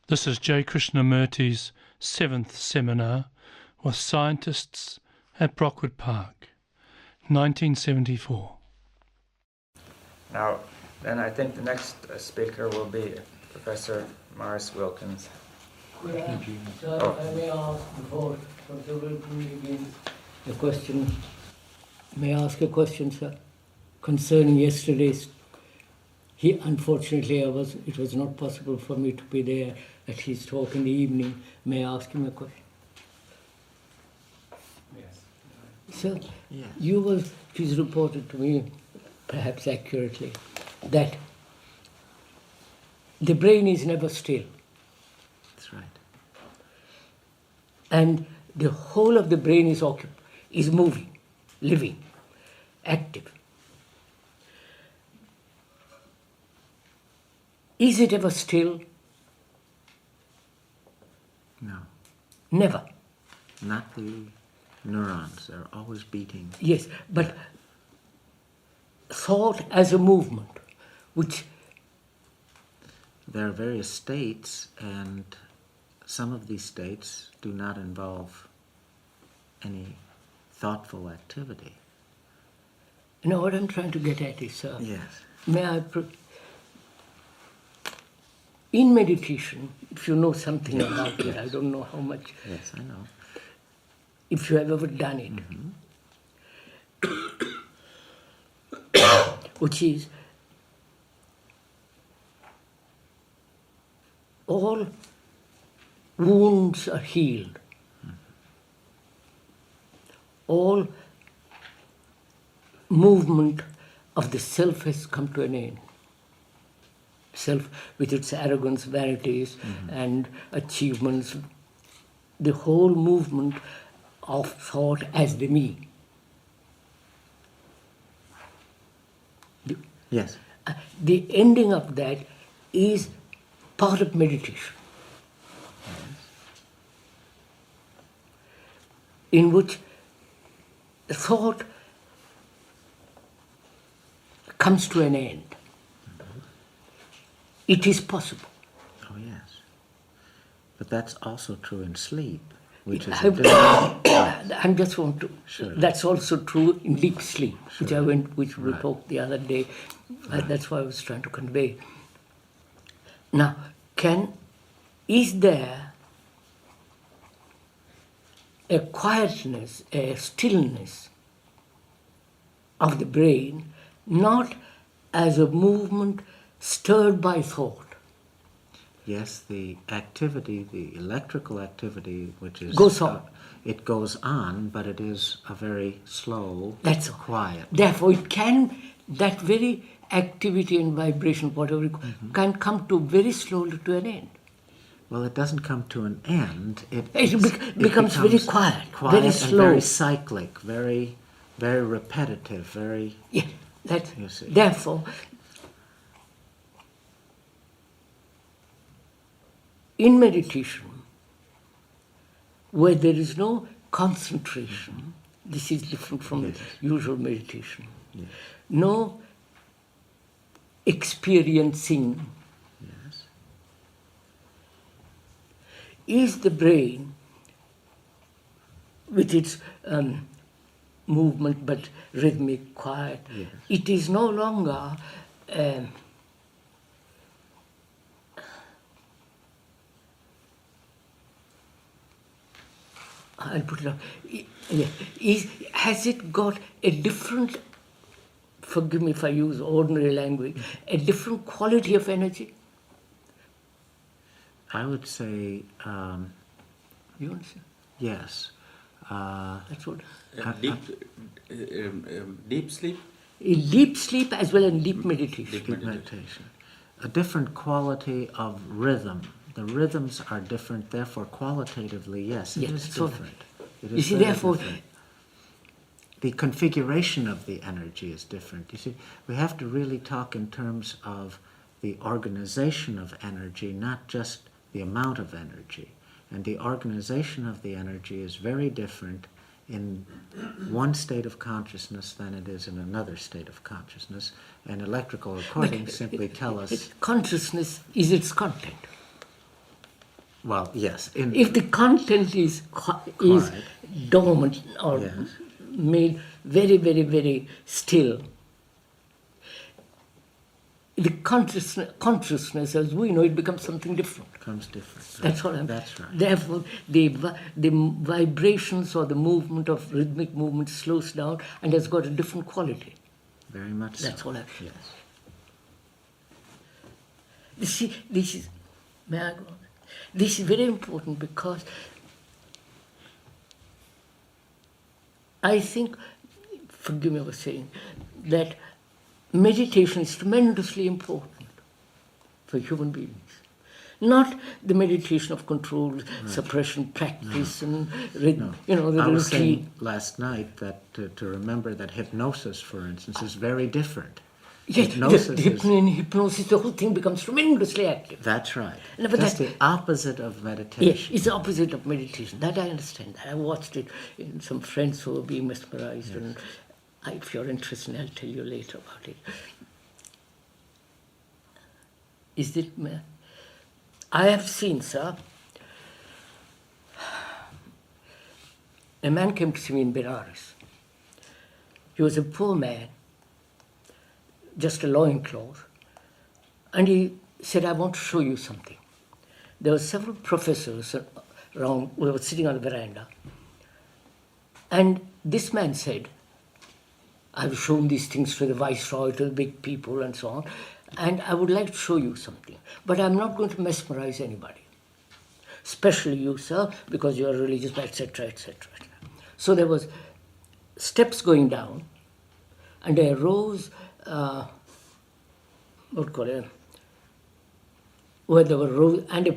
This is J. Krishnamurti's 7th seminar with scientists at Brockwood Park, 1974. Now, then I think the next speaker will be Professor Maurice Wilkins. Sir, I may ask before Professor Wilkins begins the question. May I ask a question, sir, concerning yesterday's? Unfortunately, it was not possible for me to be there at his talk in the evening. May I ask him a question? Yes. Sir, Yes. It was reported to me, perhaps accurately, that the brain is never still. That's right. And the whole of the brain is moving, living, active. Is it ever still? No. Never. Not the neurons. They're always beating. Yes, but thought as a movement, which... There are various states, and some of these states do not involve any thoughtful activity. No, what I'm trying to get at is, sir, Yes. may I... In meditation, if you know something about it, I don't know how much, Yes, I know. if you have ever done it, which is all wounds are healed. All movement of the self has come to an end. Self, with its arrogance, vanities, and achievements, the whole movement of thought as the me. Yes. The ending of that is part of meditation, in which thought comes to an end. It is possible. Oh, yes. But that's also true in sleep, which is a different... I just want to... Sure. That's also true in deep sleep, Sure. which we Right. talked the other day. Right. That's what I was trying to convey. Now, is there a quietness, a stillness of the brain, not as a movement stirred by thought? Yes, the activity, the electrical activity, which is... Goes on. It goes on, but it is a very slow, That's all. quiet. Therefore, that very activity and vibration, whatever, can come to very slowly to an end. Well, it doesn't come to an end. It becomes very quiet, very and slow. very cyclic, very, very repetitive, very... Yeah, You see. therefore, in meditation, where there is no concentration, this is different from Yes. the usual meditation, Yes. no experiencing, Yes. is the brain, with its movement but rhythmic, quiet, Yes. it is no longer I'll put it up. Has it got a different, forgive me if I use ordinary language, a different quality of energy? I would say, You understand? yes. That's what. Deep sleep? In deep sleep as well as deep meditation. Deep Deep meditation. A different quality of rhythm. The rhythms are different, therefore qualitatively, yes, it Yes, is so different. It you is see, very therefore, different. The configuration of the energy is different. You see, we have to really talk in terms of the organization of energy, not just the amount of energy. And the organization of the energy is very different in one state of consciousness than it is in another state of consciousness. And electrical recordings simply tell us... Consciousness is its content. Well, yes. If the content is dormant or Yes. made very, very, very still, the consciousness, as we know, it becomes something different. Becomes different. That's what I'm. That's right. Therefore, the vibrations or the movement of rhythmic movement slows down and has got a different quality. Very much so. That's what I. Yes. You see, this is. May I go on? This is very important because I think, forgive me for saying, that meditation is tremendously important for human beings. Not the meditation of control, suppression, practice, and rhythm. You know, the I was little saying last night that to remember that hypnosis, for instance, is very different. Yes, in hypnosis, the whole thing becomes tremendously active. That's right. No, but That's that- the opposite of Yes, meditation. it's the opposite of meditation. That I understand. That I watched it in some friends who were being mesmerized, and if you're interested, I'll tell you later about it. Is it? I have seen, sir. A man came to see me in Benares. He was a poor man, just a loincloth, and he said, "I want to show you something." There were several professors around, we were sitting on the veranda, and this man said, "I've shown these things to the viceroy, to the big people and so on, and I would like to show you something, but I'm not going to mesmerize anybody, especially you, sir, because you're religious, etc., etc." So there was steps going down, and there arose where there were rose, and a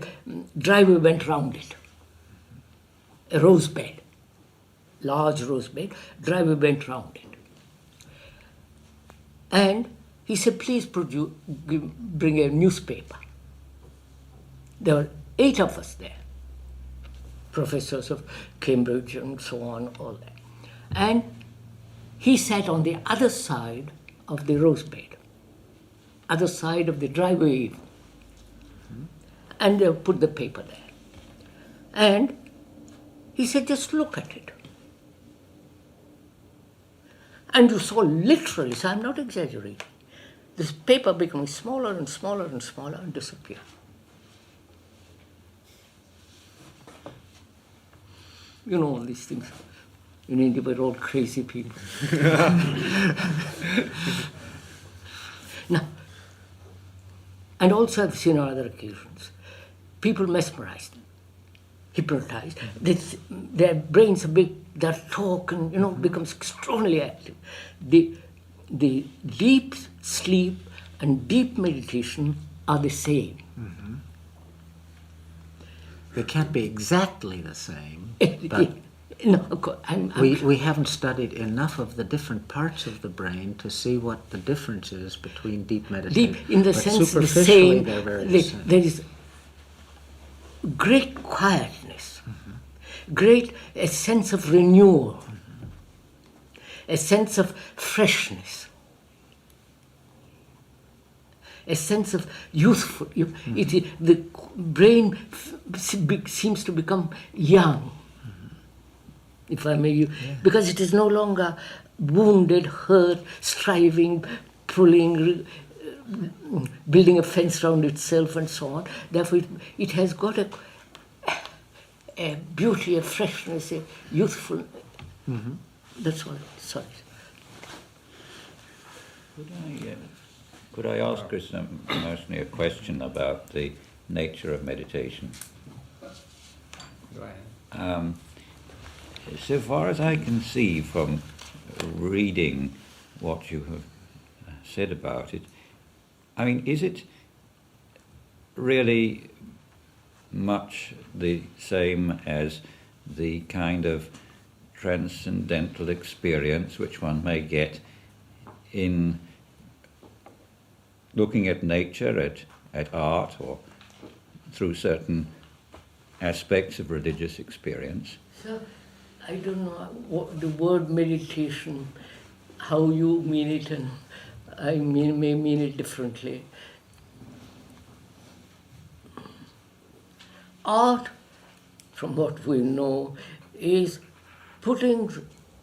driveway went round it. A rose bed, large rose bed, driveway went round it. And he said, "Please bring a newspaper." There were 8 of us there, professors of Cambridge and so on, all that. And he sat on the other side of the rose bed, other side of the driveway, and they put the paper there. And he said, "Just look at it." And you saw literally, so I'm not exaggerating, this paper becoming smaller and smaller and smaller and disappear. You know all these things. In India, we're all crazy people. Now, and also I've seen on other occasions, people mesmerized, hypnotized, their brains are big, their talk and, becomes extraordinarily active. The deep sleep and deep meditation are the same. Mm-hmm. They can't be exactly the same, but no, of course, we haven't studied enough of the different parts of the brain to see what the difference is between deep meditation. Deep in the but sense the superficially same, they're very the same. there is great quietness, great a sense of renewal, a sense of freshness, a sense of youthful. The brain seems to become young, if I may use, because it is no longer wounded, hurt, striving, pulling, building a fence around itself and so on. Therefore, it has got a beauty, a freshness, a youthful. That's all. Sorry. Could I ask Krishnamurti a question about the nature of meditation? Go ahead. So far as I can see from reading what you have said about it, I mean, is it really much the same as the kind of transcendental experience which one may get in looking at nature, at art, or through certain aspects of religious experience? So, I don't know what the word meditation, how you mean it, and I may mean it differently. art, from what we know, is putting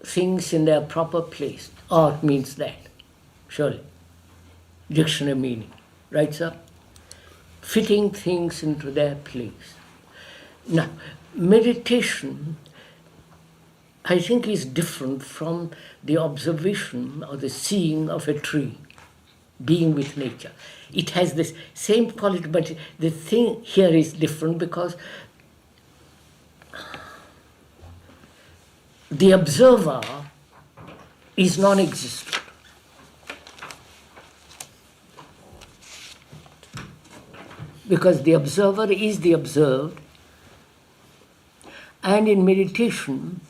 things in their proper place. Art means that, surely. Dictionary meaning, right, sir? Fitting things into their place. Now, meditation, I think, is different from the observation or the seeing of a tree, being with nature. It has this same quality, but the thing here is different because the observer is non-existent. Because the observer is the observed, and in meditation,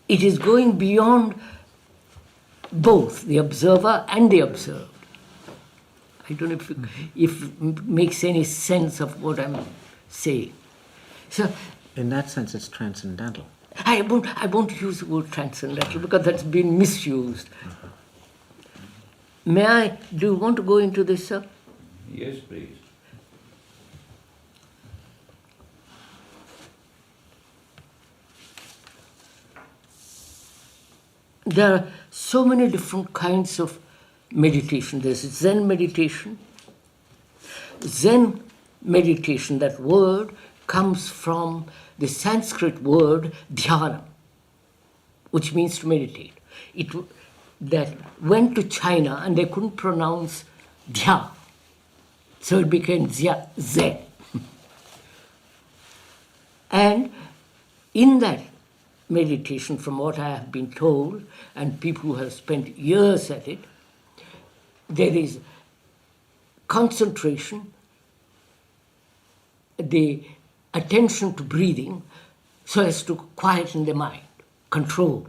it is going beyond both the observer and the observed. I don't know if it makes any sense of what I'm saying. So, In that sense, it's transcendental. I won't use the word transcendental because that's been misused. Do you want to go into this, sir? Yes, please. There are so many different kinds of meditation. There's Zen meditation. Zen meditation, that word comes from the Sanskrit word dhyana, which means to meditate. That went to China and they couldn't pronounce dhya, so it became Zen. And in that meditation, from what I have been told, and people who have spent years at it, there is concentration, the attention to breathing, so as to quieten the mind, control.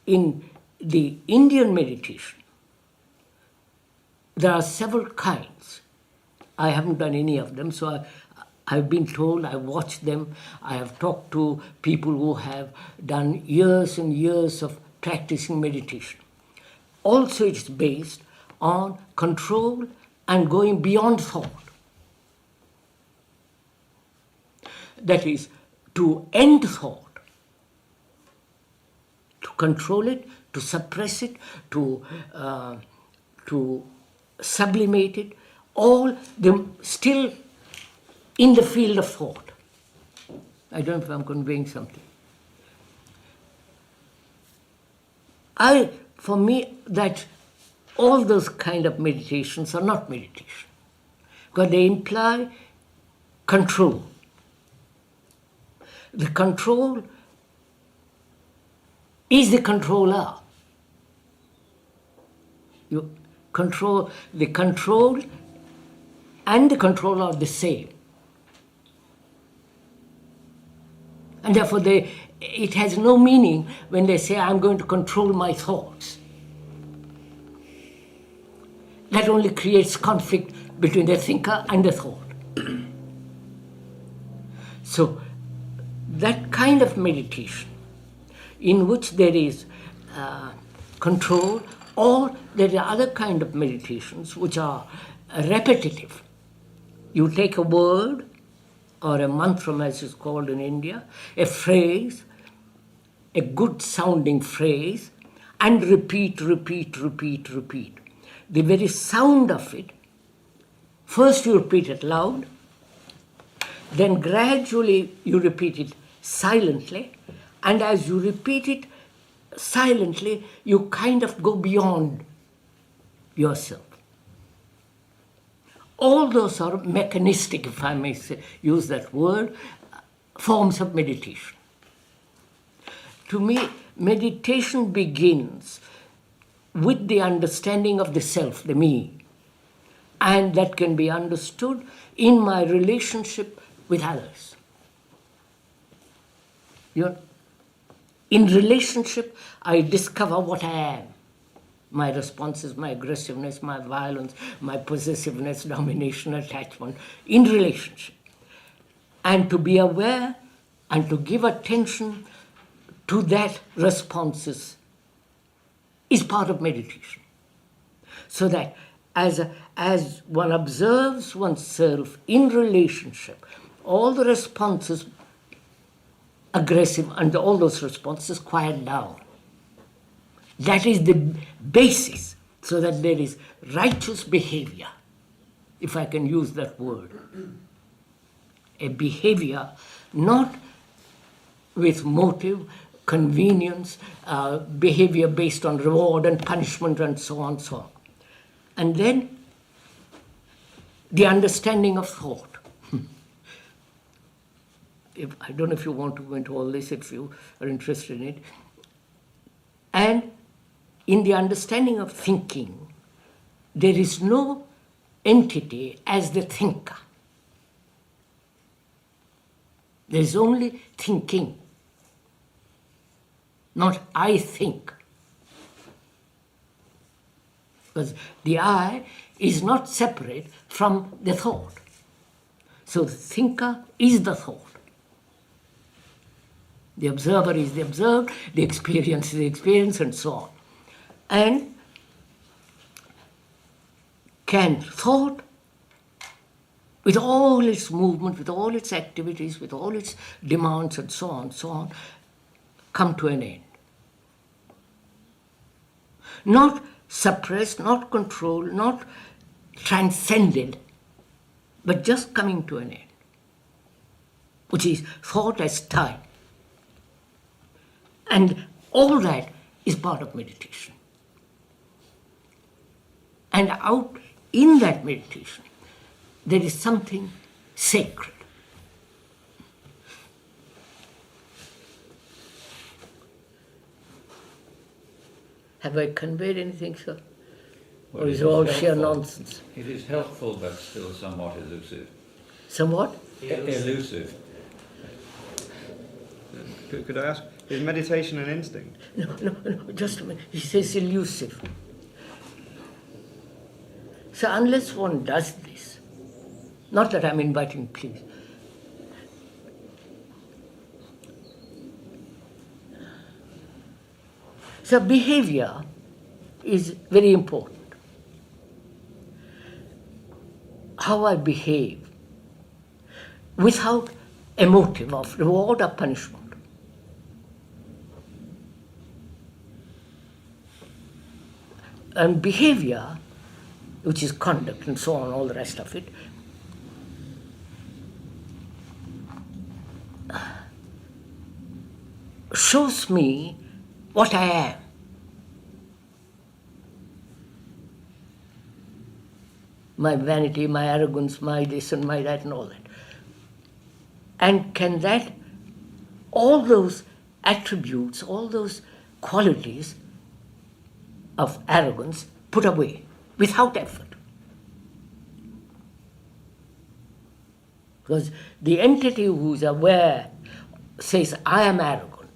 In the Indian meditation, there are several kinds. I haven't done any of them, so I've been told, I've watched them, I have talked to people who have done years and years of practicing meditation. Also, it's based on control and going beyond thought. That is, to end thought, to control it, to suppress it, to sublimate it, all them still in the field of thought. I don't know if I'm conveying something. For me, that all those kind of meditations are not meditation, because they imply control. The control is the controller. You control, the control and the controller are the same. And therefore it has no meaning when they say, I'm going to control my thoughts. That only creates conflict between the thinker and the thought. So that kind of meditation in which there is control, or there are other kind of meditations which are repetitive. You take a word, or a mantra as it's called in India, a phrase, a good sounding phrase, and repeat. The very sound of it, first you repeat it loud, then gradually you repeat it silently, and as you repeat it silently, you kind of go beyond yourself. All those are mechanistic, if I may use that word, forms of meditation. To me, meditation begins with the understanding of the self, the me, and that can be understood in my relationship with others. In relationship, I discover what I am. My responses, my aggressiveness, my violence, my possessiveness, domination, attachment, in relationship. And to be aware and to give attention to that responses is part of meditation. So that as as one observes oneself in relationship, all the responses, aggressive, and all those responses quiet down. That is the basis, so that there is righteous behavior, if I can use that word. A behavior not with motive, convenience, behavior based on reward and punishment and so on, so on. And then the understanding of thought. I don't know if you want to go into all this, if you are interested in it. And in the understanding of thinking, there is no entity as the thinker. There is only thinking, not I think. Because the I is not separate from the thought. So the thinker is the thought. The observer is the observed, the experience is the experience, and so on. And can thought, with all its movement, with all its activities, with all its demands, and so on, come to an end? Not suppressed, not controlled, not transcended, but just coming to an end, which is thought as time. And all that is part of meditation. And out in that meditation, there is something sacred. Have I conveyed anything, sir? Well, Or is it all sheer nonsense? It is helpful, but still somewhat elusive. Somewhat? Elusive. Could I ask, is meditation an instinct? No, just a minute. He says elusive. So unless one does this, not that I'm inviting, please. So behavior is very important. How I behave without a motive of reward or punishment. And behavior, which is conduct and so on, all the rest of it, shows me what I am. My vanity, my arrogance, my this and my that and all that. And can that, all those attributes, all those qualities of arrogance put away without effort? Because the entity who is aware says, I am arrogant.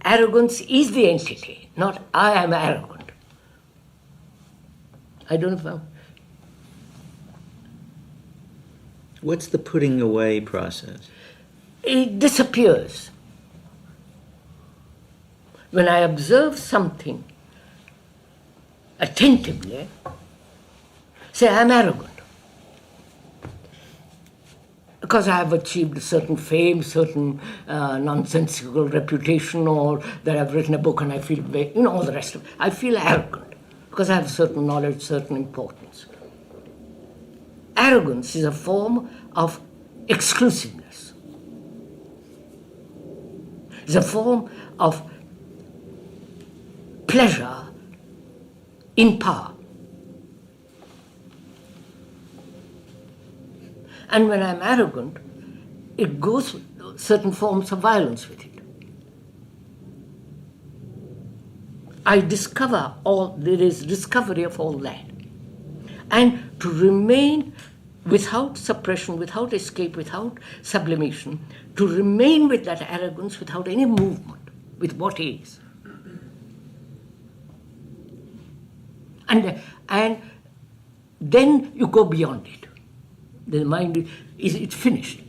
Arrogance is the entity, not I am arrogant. I don't know if I'm... What's the putting away process? It disappears. When I observe something attentively, say I'm arrogant. Because I have achieved a certain fame, certain nonsensical reputation, or that I've written a book and I feel, all the rest of it. I feel arrogant because I have certain knowledge, certain importance. Arrogance is a form of exclusiveness. It's a form of pleasure in power. And when I'm arrogant, it goes with certain forms of violence with it. I discover there is discovery of all that. And to remain without suppression, without escape, without sublimation, to remain with that arrogance without any movement, with what is. And then you go beyond it. The mind it's finished.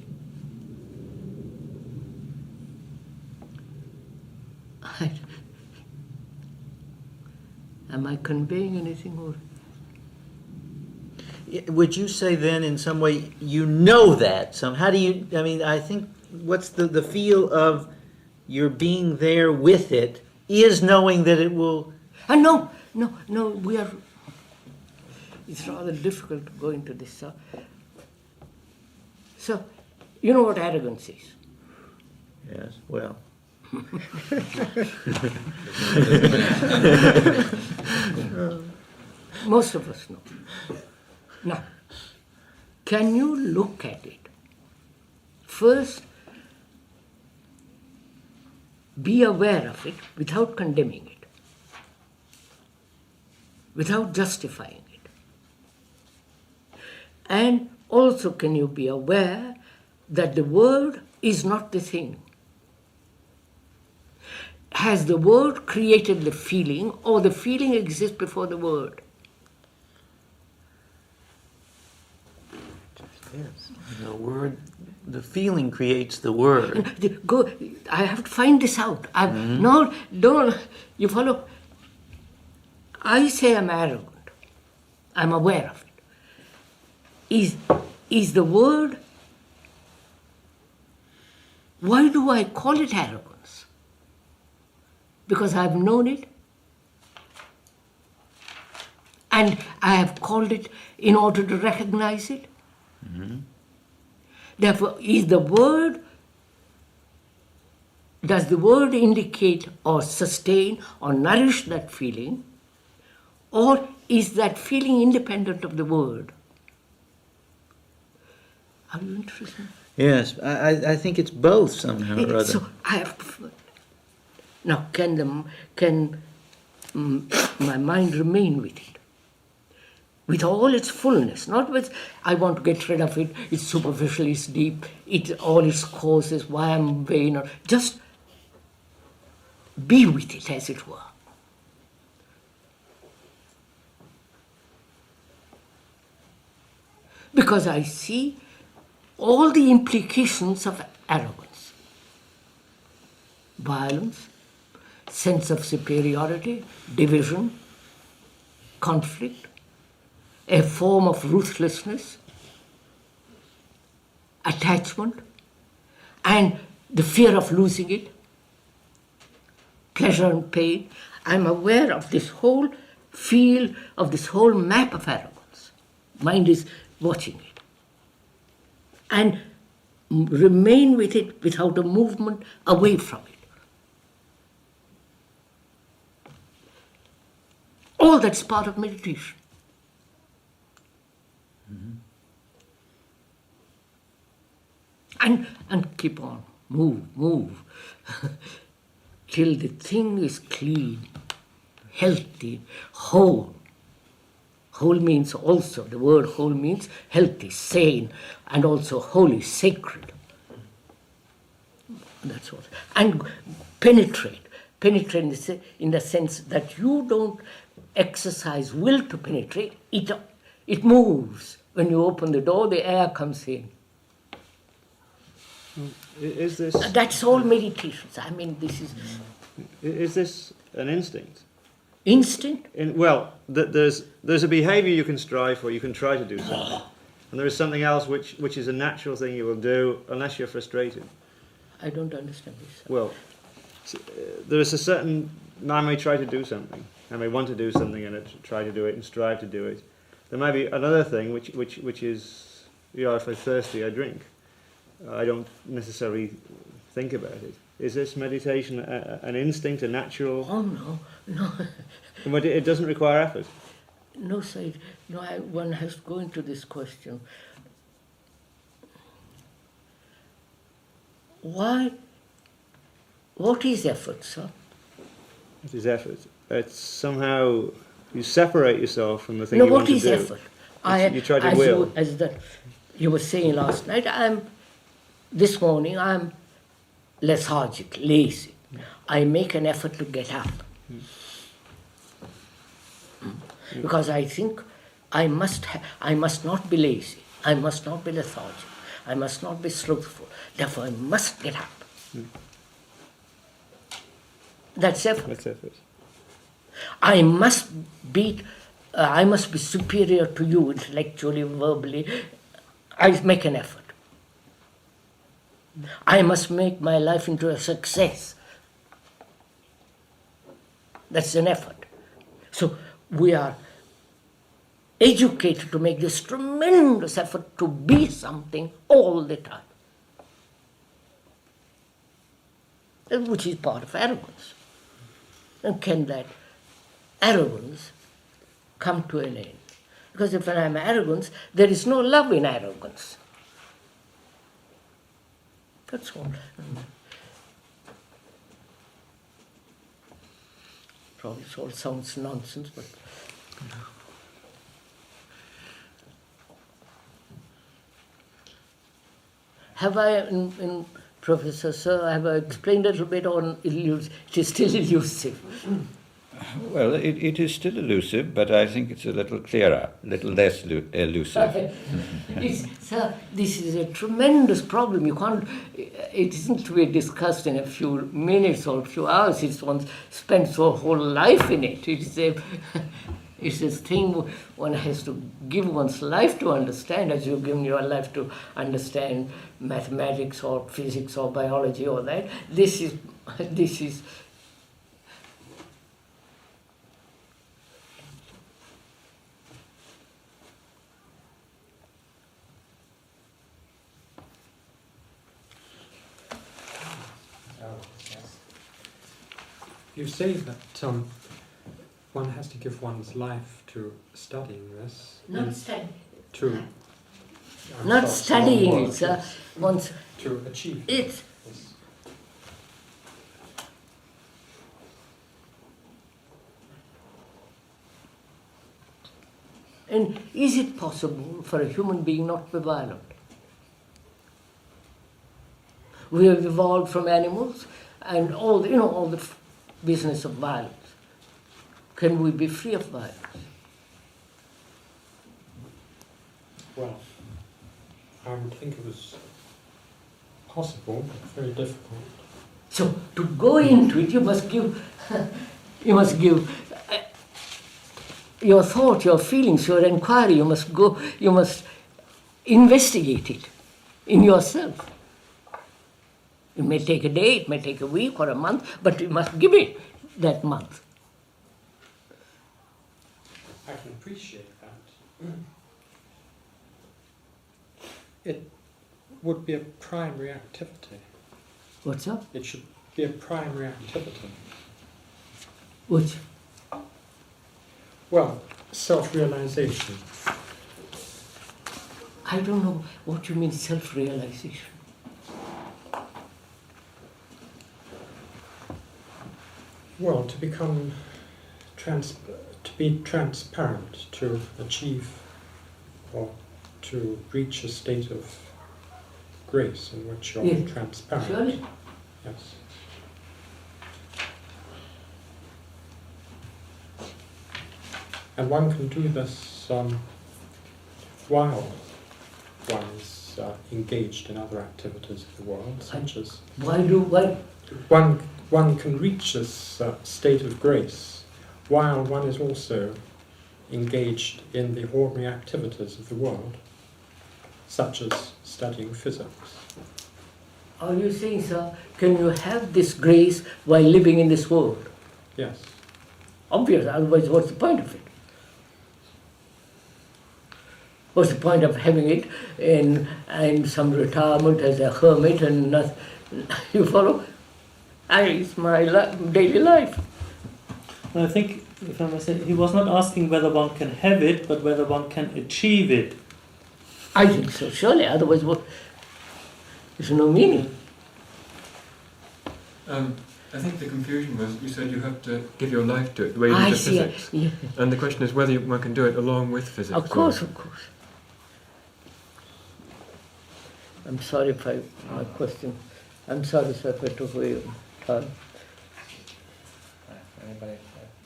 Am I conveying anything? Or would you say then in some way you know that? How do you, I mean, I think what's the feel of your being there with it is knowing that it will... No, we are... It's rather difficult to go into this. So, you know what arrogance is? Yes, well... Most of us know. Now, can you look at it? First, be aware of it without condemning it, without justifying it. And also, can you be aware that the word is not the thing? Has the word created the feeling, or the feeling exists before the word? Yes, the word, the feeling creates the word. Go, I have to find this out. No, don't, you follow? I say I'm arrogant. I'm aware of it. Is the word, why do I call it arrogance? Because I've known it, and I have called it in order to recognize it. Mm-hmm. Therefore, does the word indicate or sustain or nourish that feeling, or is that feeling independent of the word? Are you interested? Yes, I think it's both somehow or other. So I have to... Now, can my mind remain with it? With all its fullness, not with, I want to get rid of it, it's superficial, it's deep, all its causes, why I'm vain, or just be with it, as it were. Because I see all the implications of arrogance. Violence, sense of superiority, division, conflict, a form of ruthlessness, attachment, and the fear of losing it, pleasure and pain. I'm aware of this whole field, of this whole map of arrogance. Mind is watching it. And remain with it without a movement away from it. All that's part of meditation. Mm-hmm. And keep on, move, till the thing is clean, healthy, whole. Whole means also, the word whole means healthy, sane, and also holy, sacred. That's what. And penetrate in the sense that you don't exercise will to penetrate, it moves. When you open the door, the air comes in. Is this... That's all meditations. I mean, this is... Is this an instinct? Instinct? There's a behaviour you can strive for, you can try to do something. And there is something else which is a natural thing you will do unless you're frustrated. I don't understand this. Well, there is a certain... I may try to do something. I may want to do something and try to do it and strive to do it. There may be another thing which is, if I'm thirsty, I drink. I don't necessarily think about it. Is this meditation an instinct, a natural... Oh, no. But it doesn't require effort. No, sir. No, one has to go into this question. Why? What is effort, sir? What is effort? It's somehow you separate yourself from the thing you want to do. No, what is effort? You try to will. You were saying last night, this morning I'm lethargic, lazy. I make an effort to get up. Because I think I must not be lazy. I must not be lethargic. I must not be slothful. Therefore, I must get up. That's effort. That's effort. I must beat I must be superior to you intellectually, verbally, I make an effort. I must make my life into a success. That's an effort. So we are educated to make this tremendous effort to be something all the time, which is part of arrogance. And can that arrogance come to an end? Because if I am arrogant, there is no love in arrogance. That's all. Probably it all sounds nonsense, but... Have I, in Professor Sir, have I explained a little bit on it is still elusive? Well, it is still elusive, but I think it's a little clearer, a little less elusive. Sir, this is a tremendous problem. You can't. It isn't to be discussed in a few minutes or a few hours. One spends a whole life in it. It's a thing one has to give one's life to understand, as you've given your life to understand mathematics or physics or biology or that. This is. You say that one has to give one's life to studying this. Not studying. Not studying it, sir. Once to achieve it. Yes. And is it possible for a human being not to be violent? We have evolved from animals and all the business of violence. Can we be free of violence? Well, I would think it was possible, but very difficult. So to go into it, you must give your thought, your feelings, your inquiry. You must investigate it in yourself. It may take a day, it may take a week or a month, but you must give it that month. I can appreciate that. It would be a primary activity. What's up? It should be a primary activity. Which? Well, self-realization. I don't know what you mean self-realization. Well, to become to be transparent, to achieve or to reach a state of grace in which you're Yes. transparent. Surely. Yes. And one can do this while one is engaged in other activities of the world, such as one can reach this state of grace while one is also engaged in the ordinary activities of the world, such as studying physics. Are you saying, sir, can you have this grace while living in this world? Yes. Obvious, otherwise what's the point of it? What's the point of having it in some retirement as a hermit and not, you follow? It's my daily life. I think, if I must say, he was not asking whether one can have it, but whether one can achieve it. I think so, surely, otherwise what? There's no meaning. I think the confusion was, you said you have to give your life to it, the way you I do see. physics. Yeah. And the question is whether one can do it along with physics. Of course. I'm sorry if my question. I'm sorry, sir, if I took away your time.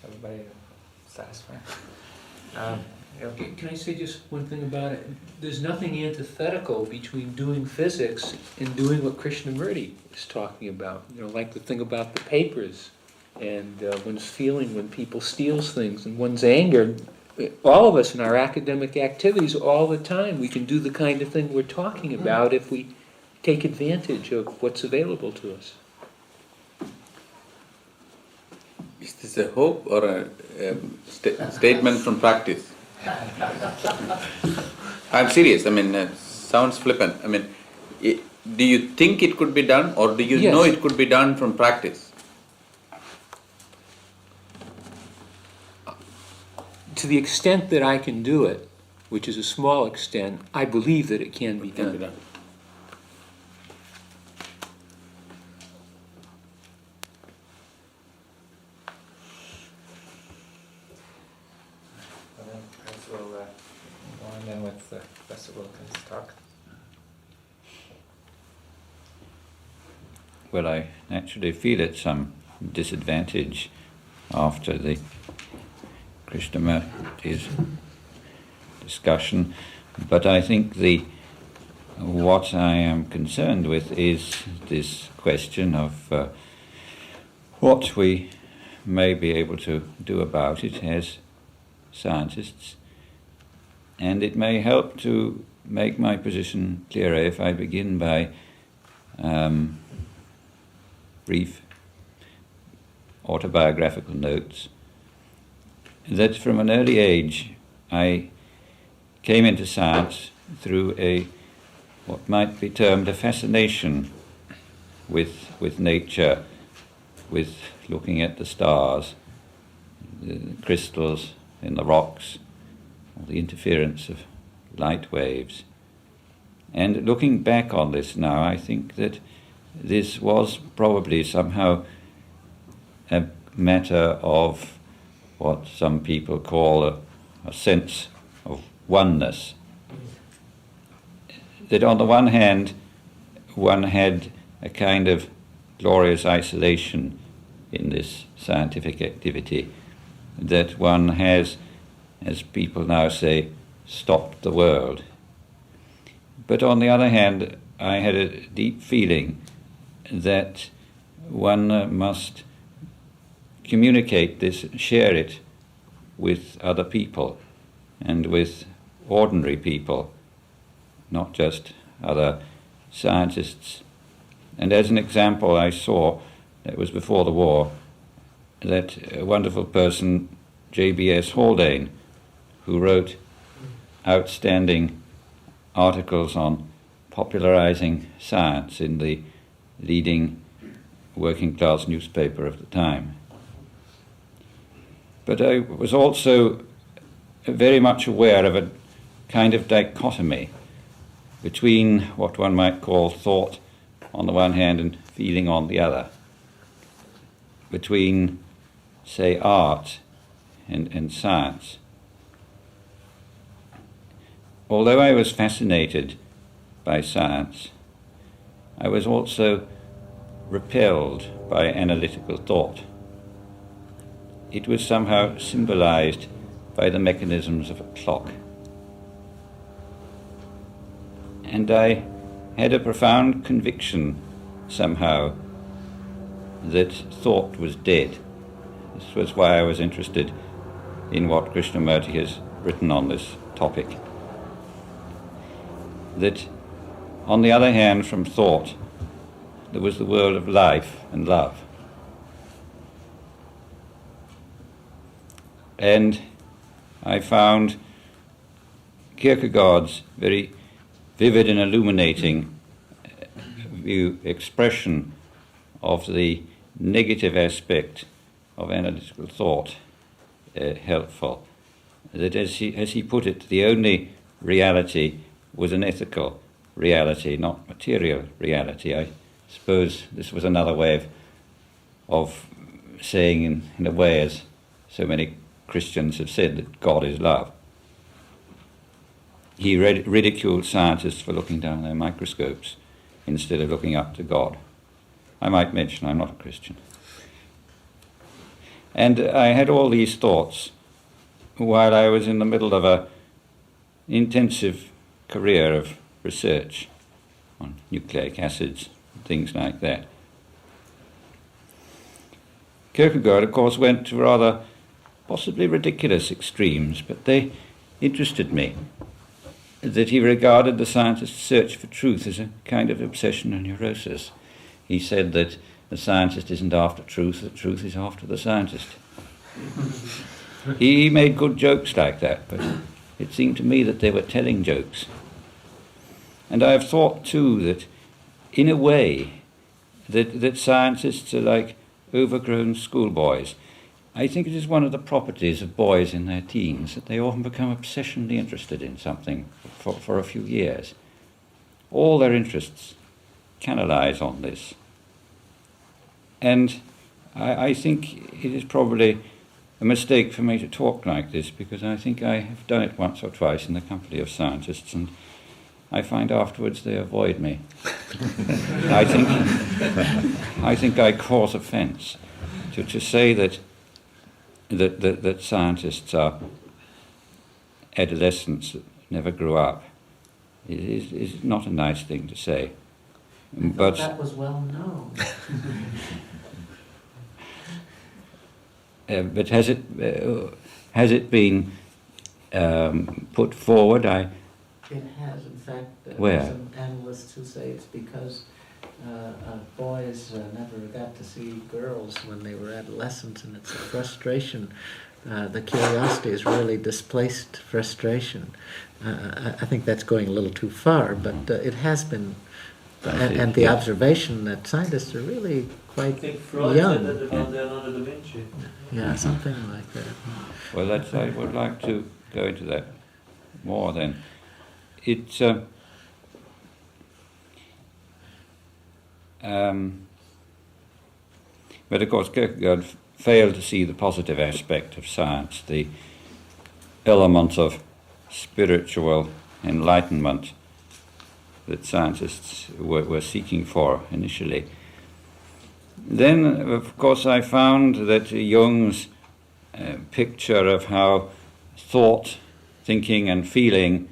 Everybody satisfied? Can I say just one thing about it? There's nothing antithetical between doing physics and doing what Krishnamurti is talking about. Like the thing about the papers and one's feeling when people steals things and one's anger all of us in our academic activities all the time, we can do the kind of thing we're talking about if we take advantage of what's available to us. Is this a hope or a statement from practice? I'm serious. I mean, sounds flippant. I mean, do you think it could be done, or do you know it could be done from practice? To the extent that I can do it, which is a small extent, I believe that it can be done. Perhaps we'll go on then with Professor Wilkins' talk. Well, I naturally feel at some disadvantage after the Krishnamurti's discussion, but I think what I am concerned with is this question of what we may be able to do about it as scientists, and it may help to make my position clearer if I begin by brief autobiographical notes that from an early age I came into science through what might be termed a fascination with nature, with looking at the stars, the crystals in the rocks, the interference of light waves. And looking back on this now, I think that this was probably somehow a matter of what some people call a sense of oneness. That on the one hand, one had a kind of glorious isolation in this scientific activity, that one has, as people now say, stopped the world. But on the other hand, I had a deep feeling that one must communicate this, share it with other people and with ordinary people, not just other scientists. And as an example, I saw, that was before the war, that a wonderful person, J.B.S. Haldane, who wrote outstanding articles on popularizing science in the leading working class newspaper of the time. But I was also very much aware of a kind of dichotomy between what one might call thought on the one hand and feeling on the other, between, say, art and science. Although I was fascinated by science, I was also repelled by analytical thought. It was somehow symbolized by the mechanisms of a clock. And I had a profound conviction somehow that thought was dead. This was why I was interested in what Krishnamurti has written on this topic. That, on the other hand, from thought, there was the world of life and love. And I found Kierkegaard's very vivid and illuminating expression of the negative aspect of analytical thought helpful. That, as he put it, the only reality was an ethical reality, not material reality. I suppose this was another way of saying, in a way, as so many Christians have said, that God is love. He ridiculed scientists for looking down their microscopes instead of looking up to God. I might mention I'm not a Christian. And I had all these thoughts while I was in the middle of an intensive career of research on nucleic acids, things like that. Kierkegaard, of course, went to rather possibly ridiculous extremes, but they interested me. That he regarded the scientist's search for truth as a kind of obsession and neurosis. He said that the scientist isn't after truth, that truth is after the scientist. He made good jokes like that, but it seemed to me that they were telling jokes. And I have thought too that, in a way, that scientists are like overgrown schoolboys. I think it is one of the properties of boys in their teens that they often become obsessionally interested in something for a few years. All their interests canalize on this. And I think it is probably a mistake for me to talk like this, because I think I have done it once or twice in the company of scientists, and I find afterwards they avoid me. I think I cause offence to say that scientists are adolescents that never grew up. It is not a nice thing to say. But that was well known. But has it been put forward? It has, in fact. Where? Some analysts who say it's because boys never got to see girls when they were adolescents, and it's a frustration. The curiosity has really displaced frustration. I think that's going a little too far, but it has been. And the observation that scientists are really I quite think Freud young. said that about Leonardo da Vinci. Yeah, something like that. Well, I would like to go into that more then. It's but of course Kierkegaard failed to see the positive aspect of science, the element of spiritual enlightenment that scientists were seeking for initially. Then, of course, I found that Jung's picture of how thought, thinking and feeling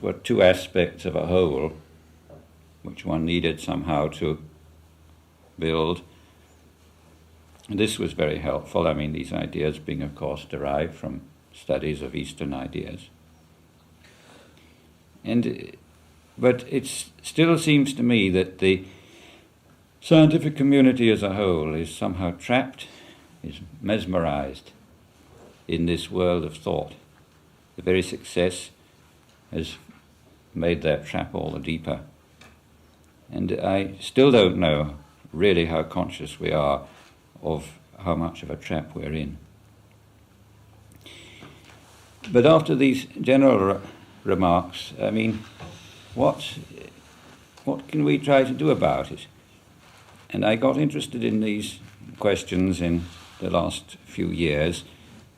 were two aspects of a whole, which one needed somehow to build. And this was very helpful. I mean, these ideas being, of course, derived from studies of Eastern ideas. But it still seems to me that the scientific community as a whole is somehow trapped, is mesmerised in this world of thought. The very success has made that trap all the deeper. And I still don't know really how conscious we are of how much of a trap we're in. But after these general remarks, I mean, what can we try to do about it? And I got interested in these questions in the last few years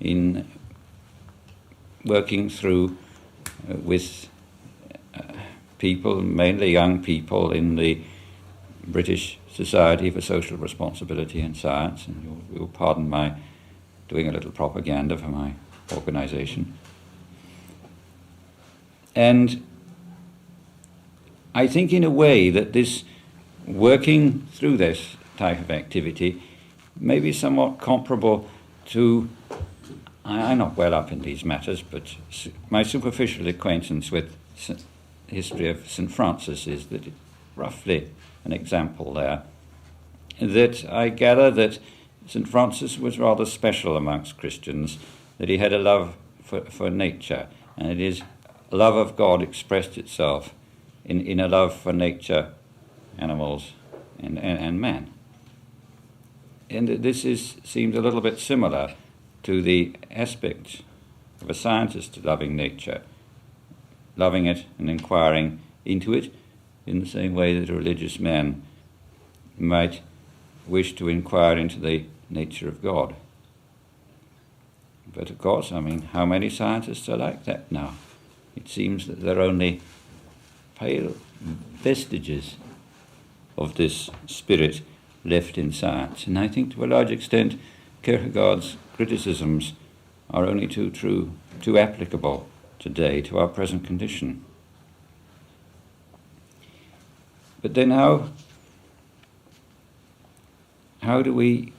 in working through with people, mainly young people, in the British Society for Social Responsibility in Science, and you'll pardon my doing a little propaganda for my organisation. And I think in a way that this working through this type of activity may be somewhat comparable to, I'm not well up in these matters, but my superficial acquaintance with the history of St. Francis is that it's roughly an example there, that I gather that St. Francis was rather special amongst Christians, that he had a love for nature, and his love of God expressed itself in a love for nature, animals, and man. And this seems a little bit similar to the aspect of a scientist loving nature, loving it and inquiring into it in the same way that a religious man might wish to inquire into the nature of God. But of course, I mean, how many scientists are like that now? It seems that there are only pale vestiges of this spirit left in science. And I think to a large extent Kierkegaard's criticisms are only too true, too applicable today to our present condition. But then how do we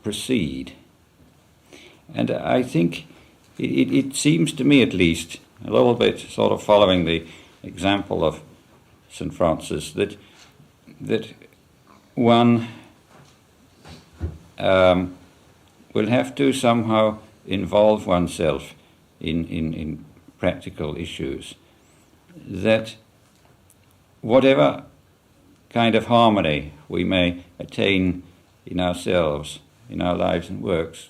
proceed? And I think it seems to me, at least, a little bit sort of following the example of St. Francis, that one will have to somehow involve oneself in practical issues, that whatever kind of harmony we may attain in ourselves, in our lives and works,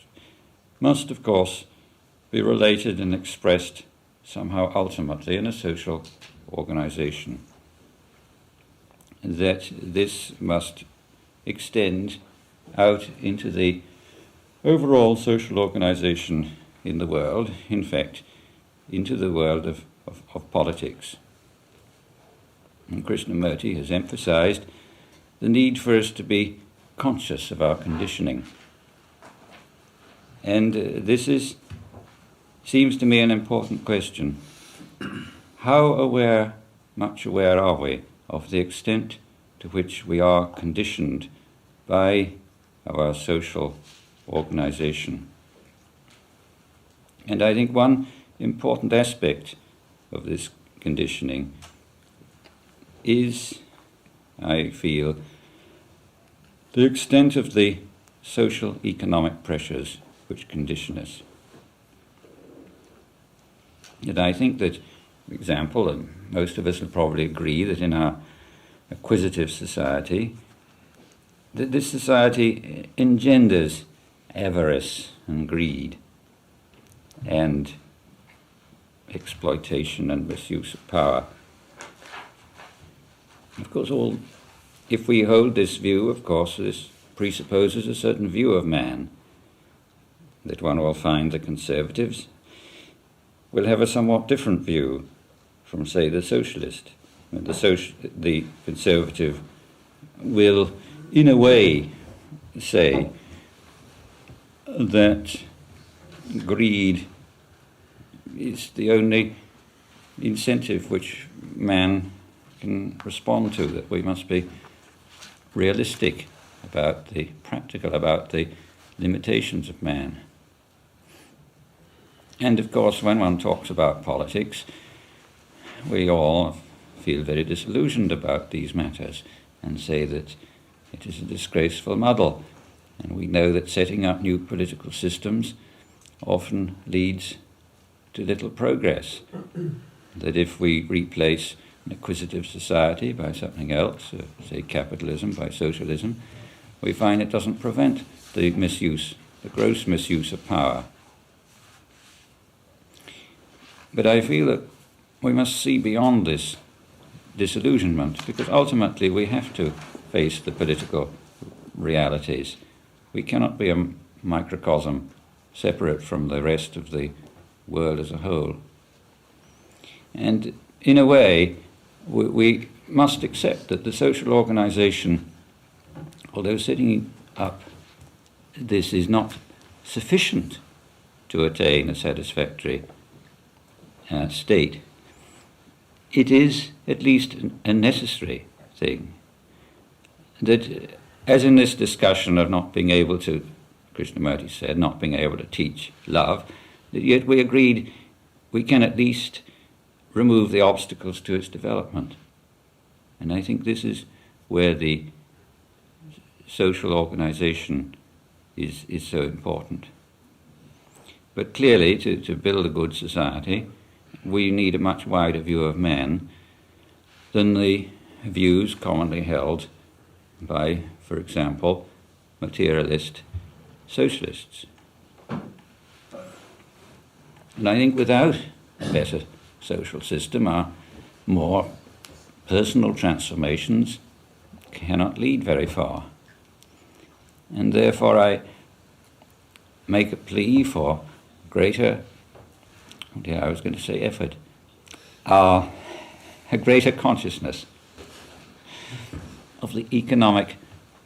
must, of course, be related and expressed somehow ultimately in a social organization. That this must extend out into the overall social organization in the world, in fact, into the world of politics. And Krishnamurti has emphasized the need for us to be conscious of our conditioning. And this seems to me an important question. How much aware are we of the extent to which we are conditioned by our social organization? And I think one important aspect of this conditioning is, I feel, the extent of the social economic pressures which condition us. And I think that, for example, and most of us will probably agree that in our acquisitive society, that this society engenders avarice and greed and exploitation and misuse of power. Of course, if we hold this view, of course, this presupposes a certain view of man, that one will find the conservatives will have a somewhat different view from, say, the socialist. The conservative will, in a way, say that greed is the only incentive which man can respond to, that we must be realistic about practical about the limitations of man. And of course, when one talks about politics, we all feel very disillusioned about these matters and say that it is a disgraceful muddle. And we know that setting up new political systems often leads to little progress. That if we replace an acquisitive society by something else, say capitalism by socialism, we find it doesn't prevent the misuse, the gross misuse of power. But I feel that we must see beyond this disillusionment, because ultimately we have to face the political realities. We cannot be a microcosm separate from the rest of the world as a whole. And in a way, we must accept that the social organization, although setting up this is not sufficient to attain a satisfactory state, it is at least a necessary thing. That, as in this discussion of not being able to, Krishnamurti said, not being able to teach love, that yet we agreed we can at least remove the obstacles to its development. And I think this is where the social organization is so important. But clearly, to build a good society, we need a much wider view of man than the views commonly held by, for example, materialist socialists. And I think without a better social system, our more personal transformations cannot lead very far. And therefore I make a plea for greater, effort, a greater consciousness of the economic,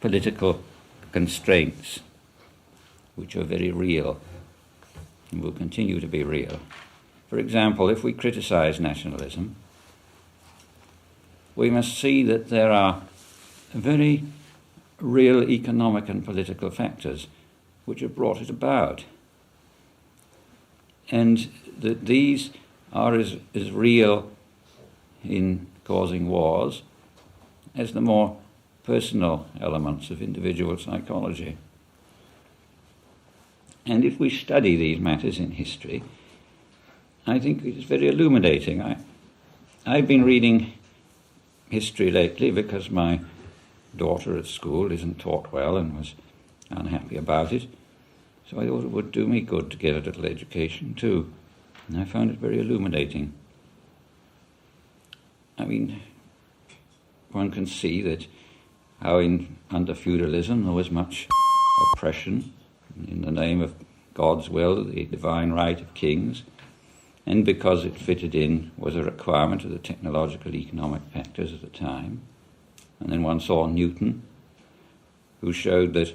political constraints, which are very real and will continue to be real. For example, if we criticize nationalism, we must see that there are very real economic and political factors which have brought it about. and that these are as real in causing wars as the more personal elements of individual psychology. And if we study these matters in history, I think it's very illuminating. I've been reading history lately because my daughter at school isn't taught well and was unhappy about it. So I thought it would do me good to get a little education too. And I found it very illuminating. I mean, one can see that how under feudalism there was much oppression in the name of God's will, the divine right of kings, and because it fitted in was a requirement of the technological economic factors of the time. And then one saw Newton, who showed that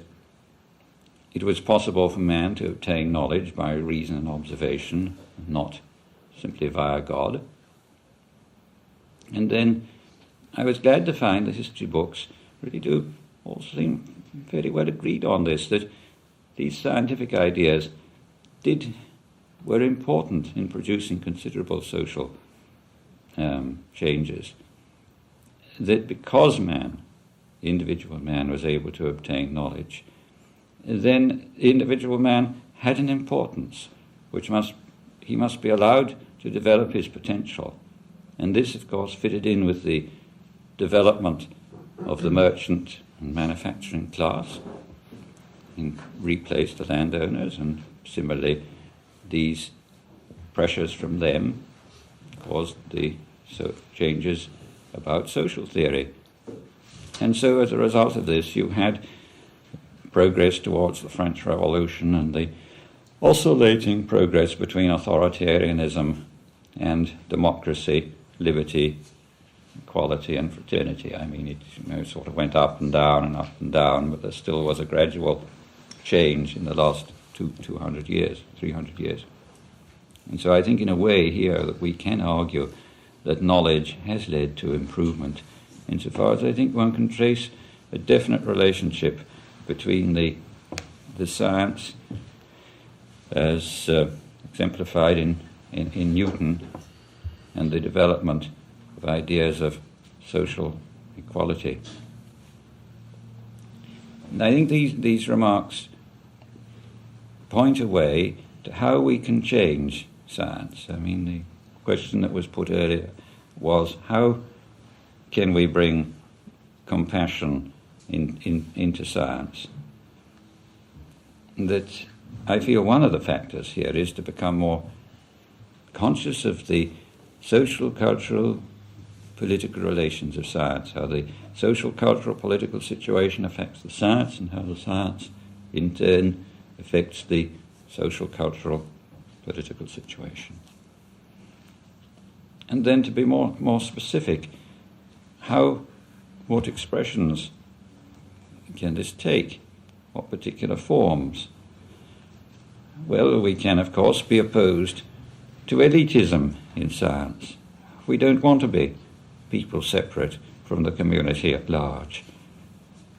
it was possible for man to obtain knowledge by reason and observation, not simply via God. And then I was glad to find the history books really do all seem very well agreed on this, that these scientific ideas were important in producing considerable social changes. That because man, the individual man, was able to obtain knowledge, then the individual man had an importance, which he must be allowed to develop his potential. And this, of course, fitted in with the development of the merchant and manufacturing class, and replaced the landowners, and similarly these pressures from them caused the changes about social theory. And so as a result of this you had progress towards the French Revolution and the oscillating progress between authoritarianism and democracy, liberty, equality and fraternity. I mean, it sort of went up and down, but there still was a gradual change in the last 200 years, 300 years. And so I think in a way here that we can argue that knowledge has led to improvement, insofar as I think one can trace a definite relationship between the science as exemplified in Newton and the development of ideas of social equality. And I think these remarks point a way to how we can change science. I mean, the question that was put earlier was, how can we bring compassion into science? That I feel one of the factors here is to become more conscious of the social, cultural, political relations of science, how the social, cultural, political situation affects the science, and how the science in turn affects the social, cultural, political situation. And then to be more specific, what expressions can this take? What particular forms? Well, we can, of course, be opposed to elitism in science. We don't want to be people separate from the community at large.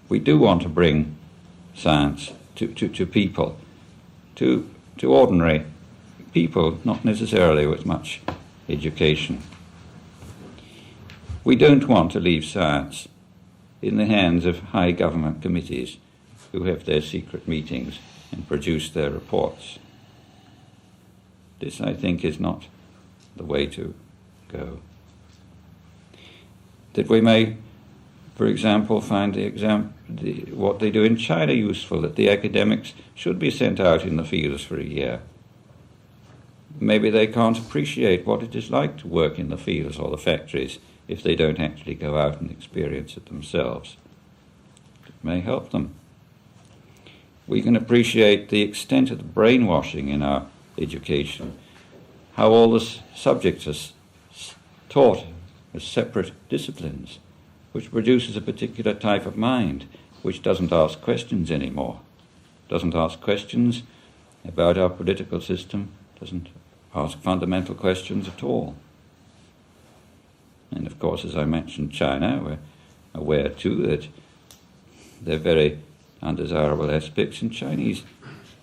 We do want to bring science to people, to ordinary people, not necessarily with much education. We don't want to leave science in the hands of high government committees who have their secret meetings and produce their reports. This, I think, is not the way to go. That we may, for example, find what they do in China useful, that the academics should be sent out in the fields for a year. Maybe they can't appreciate what it is like to work in the fields or the factories if they don't actually go out and experience it themselves. It may help them. We can appreciate the extent of the brainwashing in our education, how all the subjects are taught as separate disciplines, which produces a particular type of mind which doesn't ask questions anymore, doesn't ask questions about our political system, doesn't ask fundamental questions at all. And of course, as I mentioned, China, we're aware too that there are very undesirable aspects in Chinese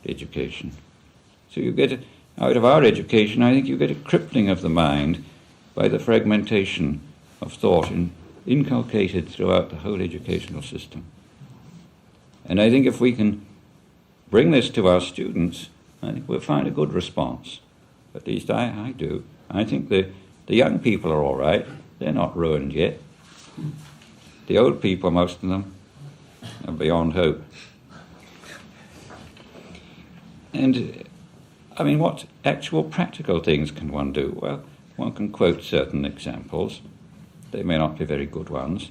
education. So you get out of our education, I think you get a crippling of the mind by the fragmentation of thought inculcated throughout the whole educational system. And I think if we can bring this to our students, I think we'll find a good response. At least I do. I think the young people are all right. They're not ruined yet. The old people, most of them, are beyond hope. And, I mean, what actual practical things can one do? Well, one can quote certain examples. They may not be very good ones.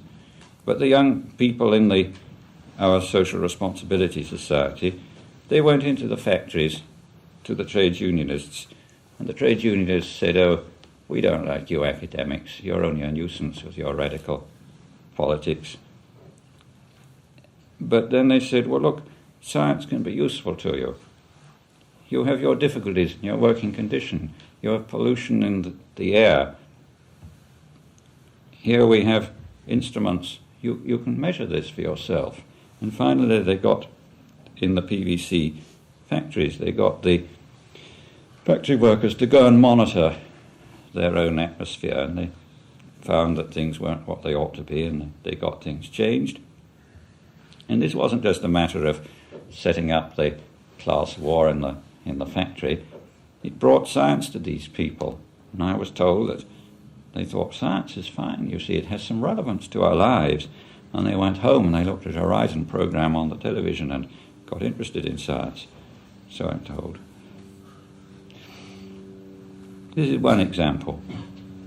But the young people in our social responsibility society, they went into the factories to the trade unionists, and the trade unionists said, "Oh, we don't like you academics. You're only a nuisance with your radical politics." But then they said, "Well, look, science can be useful to you. You have your difficulties in your working condition. You have pollution in the air. Here we have instruments. You can measure this for yourself." And finally they got, in the PVC factories, they got the factory workers to go and monitor their own atmosphere, and they found that things weren't what they ought to be, and they got things changed. And this wasn't just a matter of setting up the class war in the factory. It brought science to these people, and I was told that they thought science is fine. You see, it has some relevance to our lives. And they went home and they looked at a Horizon program on the television and got interested in science. So I'm told. This is one example.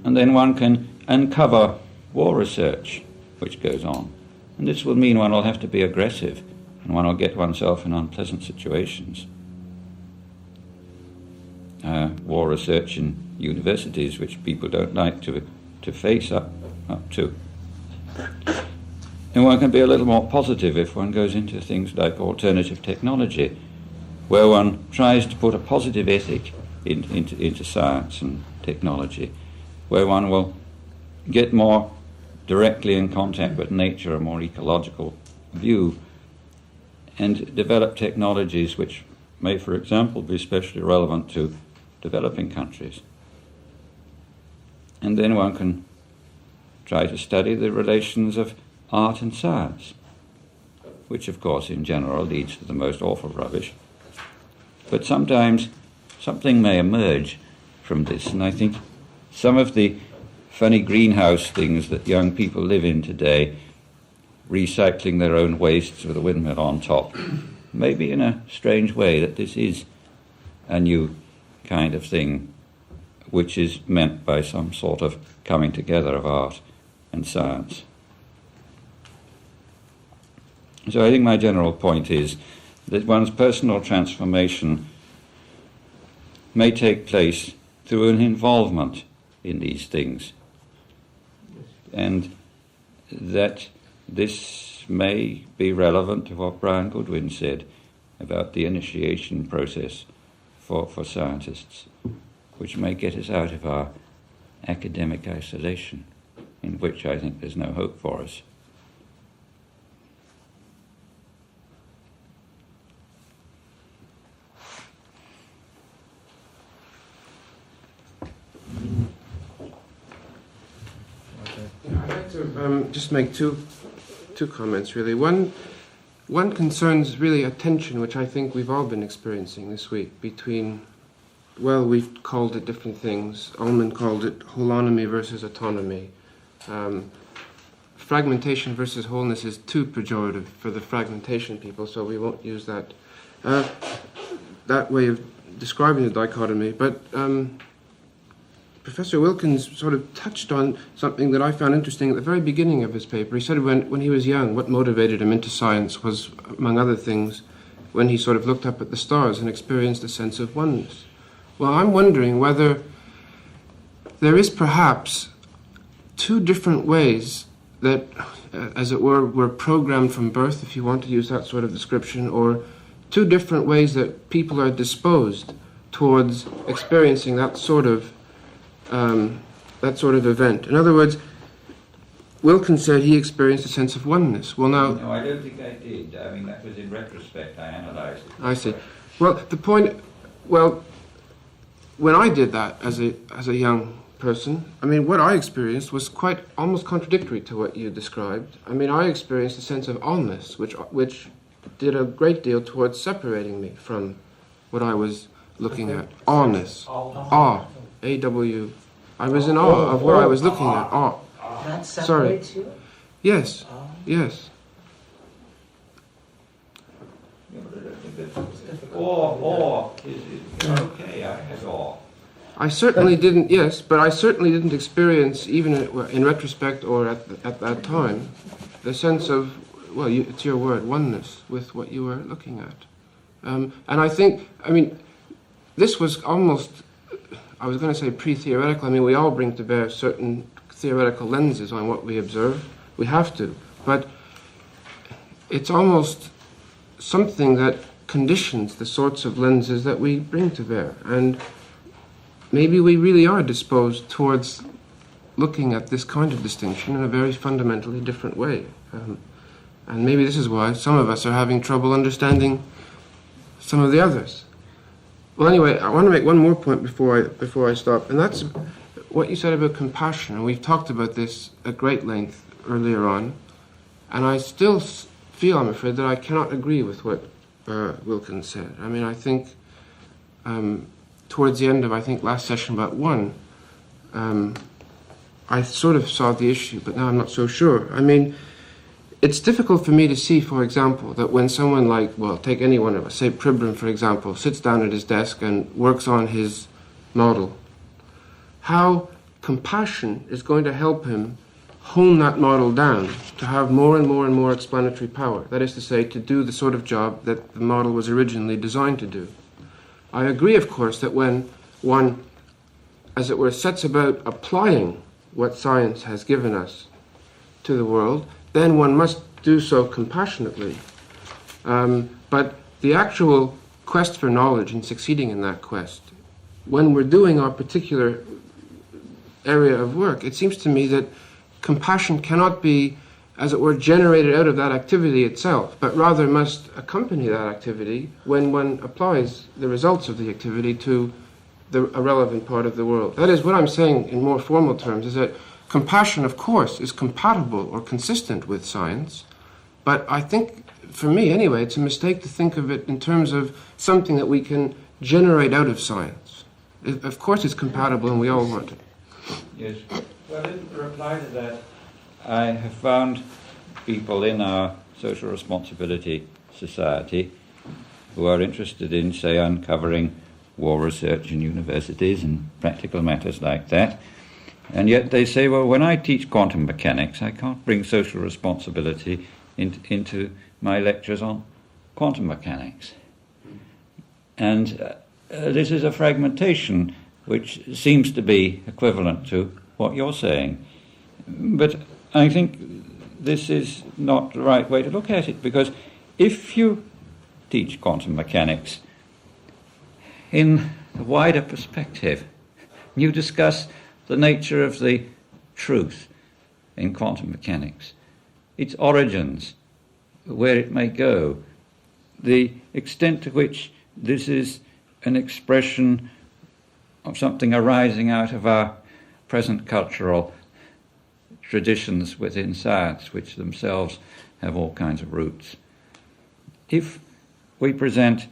And then one can uncover war research which goes on. And this will mean one will have to be aggressive, and one will get oneself in unpleasant situations. War research in universities which people don't like to face up to. And one can be a little more positive if one goes into things like alternative technology, where one tries to put a positive ethic into science and technology, where one will get more directly in contact with nature, a more ecological view, and develop technologies which may, for example, be especially relevant to developing countries. And then one can try to study the relations of art and science, which of course in general leads to the most awful rubbish. But sometimes something may emerge from this, and I think some of the funny greenhouse things that young people live in today, recycling their own wastes with a windmill on top, maybe in a strange way that this is a new kind of thing which is meant by some sort of coming together of art and science. So I think my general point is that one's personal transformation may take place through an involvement in these things, and that this may be relevant to what Brian Goodwin said about the initiation process for scientists, which may get us out of our academic isolation, in which I think there's no hope for us. I'd like to just make two comments, really. One concerns really a tension which I think we've all been experiencing this week between, well, we've called it different things. Ullman called it holonomy versus autonomy. Fragmentation versus wholeness is too pejorative for the fragmentation people, so we won't use that way of describing the dichotomy. But Professor Wilkins sort of touched on something that I found interesting at the very beginning of his paper. He said when he was young, what motivated him into science was, among other things, when he sort of looked up at the stars and experienced a sense of oneness. Well, I'm wondering whether there is perhaps two different ways that, as it were, we're programmed from birth, if you want to use that sort of description, or two different ways that people are disposed towards experiencing that sort of event. In other words, Wilkins said he experienced a sense of oneness. Well, now... No, I don't think I did. I mean, that was in retrospect. I analysed it. I see. Well, the point... Well, when I did that as a young person, I mean, what I experienced was quite almost contradictory to what you described. I mean, I experienced a sense of Oneness, which did a great deal towards separating me from what I was looking at. Awness. Awe. A-W. I was in awe of what I was looking at. Awe. That separates you? Yes. Yes. Or is okay, I had awe. I certainly didn't, yes, but I certainly didn't experience, even in retrospect or at that time, the sense of, well, it's your word, oneness with what you were looking at. And I think, I mean, this was almost, I was going to say pre-theoretical. I mean, we all bring to bear certain theoretical lenses on what we observe. We have to. But it's almost something that conditions the sorts of lenses that we bring to bear. And maybe we really are disposed towards looking at this kind of distinction in a very fundamentally different way. And maybe this is why some of us are having trouble understanding some of the others. Well, anyway, I want to make one more point before I stop, and that's what you said about compassion. And we've talked about this at great length earlier on, and I still feel, I'm afraid, that I cannot agree with what Wilkins said. I mean, I think towards the end of, I think, last session about one, I sort of saw the issue, but now I'm not so sure. I mean, it's difficult for me to see, for example, that when someone like, well, take any one of us, say Pribram, for example, sits down at his desk and works on his model, how compassion is going to help him hone that model down to have more and more and more explanatory power. That is to say, to do the sort of job that the model was originally designed to do. I agree, of course, that when one, as it were, sets about applying what science has given us to the world, then one must do so compassionately. But the actual quest for knowledge and succeeding in that quest, when we're doing our particular area of work, it seems to me that compassion cannot be, as it were, generated out of that activity itself, but rather must accompany that activity when one applies the results of the activity to a relevant part of the world. That is, what I'm saying in more formal terms is that compassion, of course, is compatible or consistent with science, but I think, for me anyway, it's a mistake to think of it in terms of something that we can generate out of science. Of course it's compatible and we all want it. Yes. Well, in reply to that, I have found people in our social responsibility society who are interested in, say, uncovering war research in universities and practical matters like that. And yet they say, well, when I teach quantum mechanics, I can't bring social responsibility into my lectures on quantum mechanics. And this is a fragmentation which seems to be equivalent to what you're saying. But I think this is not the right way to look at it, because if you teach quantum mechanics in a wider perspective, you discuss the nature of the truth in quantum mechanics, its origins, where it may go, the extent to which this is an expression of something arising out of our present cultural traditions within science, which themselves have all kinds of roots. If we present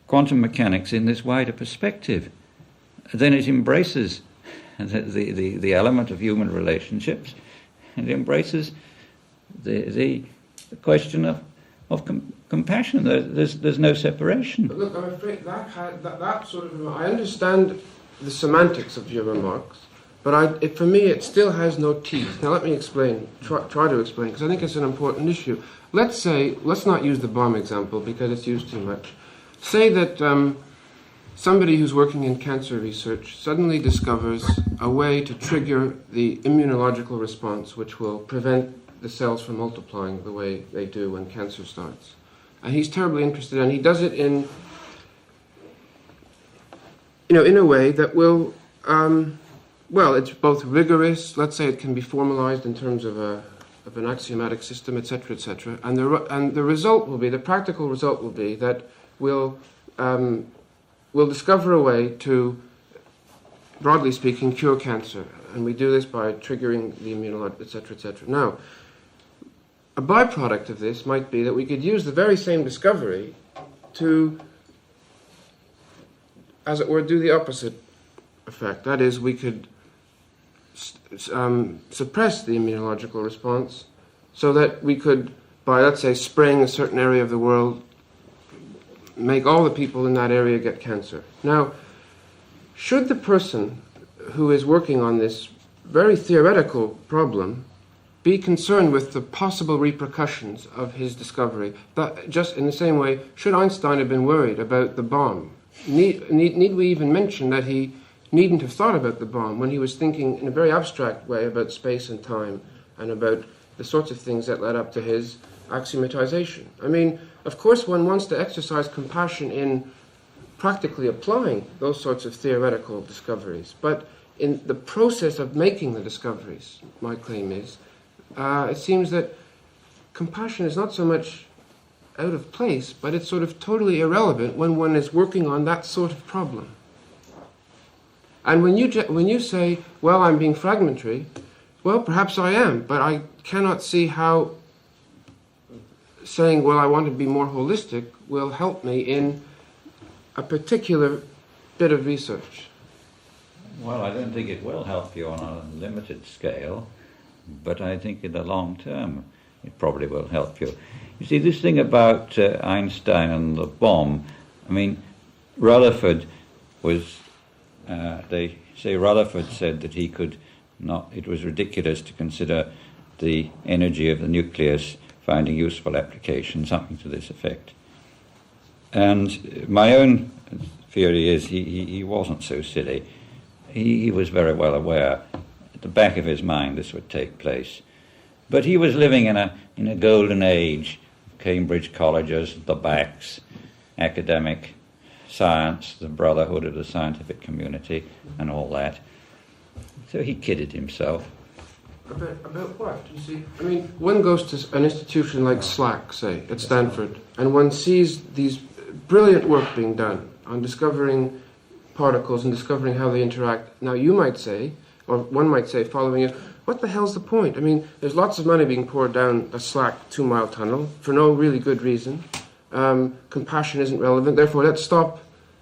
quantum mechanics in this wider perspective, then it embraces the element of human relationships, and embraces the question of compassion. There's no separation. But look, I'm afraid that sort of, I understand the semantics of your remarks, but for me it still has no teeth. Now let me explain, try to explain, because I think it's an important issue. Let's not use the Bohm example because it's used too much. Say that somebody who's working in cancer research suddenly discovers a way to trigger the immunological response which will prevent the cells from multiplying the way they do when cancer starts. And he's terribly interested, and he does it in a way that will, it's both rigorous, let's say it can be formalized in terms of an axiomatic system, etc., etc., and the result will be, the practical result will be that will we'll discover a way to, broadly speaking, cure cancer. And we do this by triggering the immunologic, etc., etc. Now, a byproduct of this might be that we could use the very same discovery to, as it were, do the opposite effect. That is, we could suppress the immunological response so that we could, by, let's say, spraying a certain area of the world, make all the people in that area get cancer. Now, should the person who is working on this very theoretical problem be concerned with the possible repercussions of his discovery? But just in the same way, should Einstein have been worried about the bomb? Need we even mention that he needn't have thought about the bomb when he was thinking in a very abstract way about space and time and about the sorts of things that led up to his axiomatization? I mean, of course one wants to exercise compassion in practically applying those sorts of theoretical discoveries, but in the process of making the discoveries, my claim is, it seems that compassion is not so much out of place, but it's sort of totally irrelevant when one is working on that sort of problem. And when you say, well, I'm being fragmentary, well, perhaps I am, but I cannot see how saying, well, I want to be more holistic will help me in a particular bit of research. Well, I don't think it will help you on a limited scale, but I think in the long term it probably will help you. You see, this thing about Einstein and the bomb, I mean, Rutherford was, they say Rutherford said that he could not, it was ridiculous to consider the energy of the nucleus finding useful application, something to this effect. And my own theory is he wasn't so silly. He was very well aware at the back of his mind this would take place. But he was living in a golden age, Cambridge colleges, the backs, academic science, the brotherhood of the scientific community, and all that. So he kidded himself. About what? You see, I mean, one goes to an institution like SLAC, say, at Stanford, and one sees these brilliant work being done on discovering particles and discovering how they interact. Now you might say, or one might say following it, what the hell's the point? I mean, there's lots of money being poured down a SLAC 2-mile tunnel for no really good reason. Compassion isn't relevant, therefore let's stop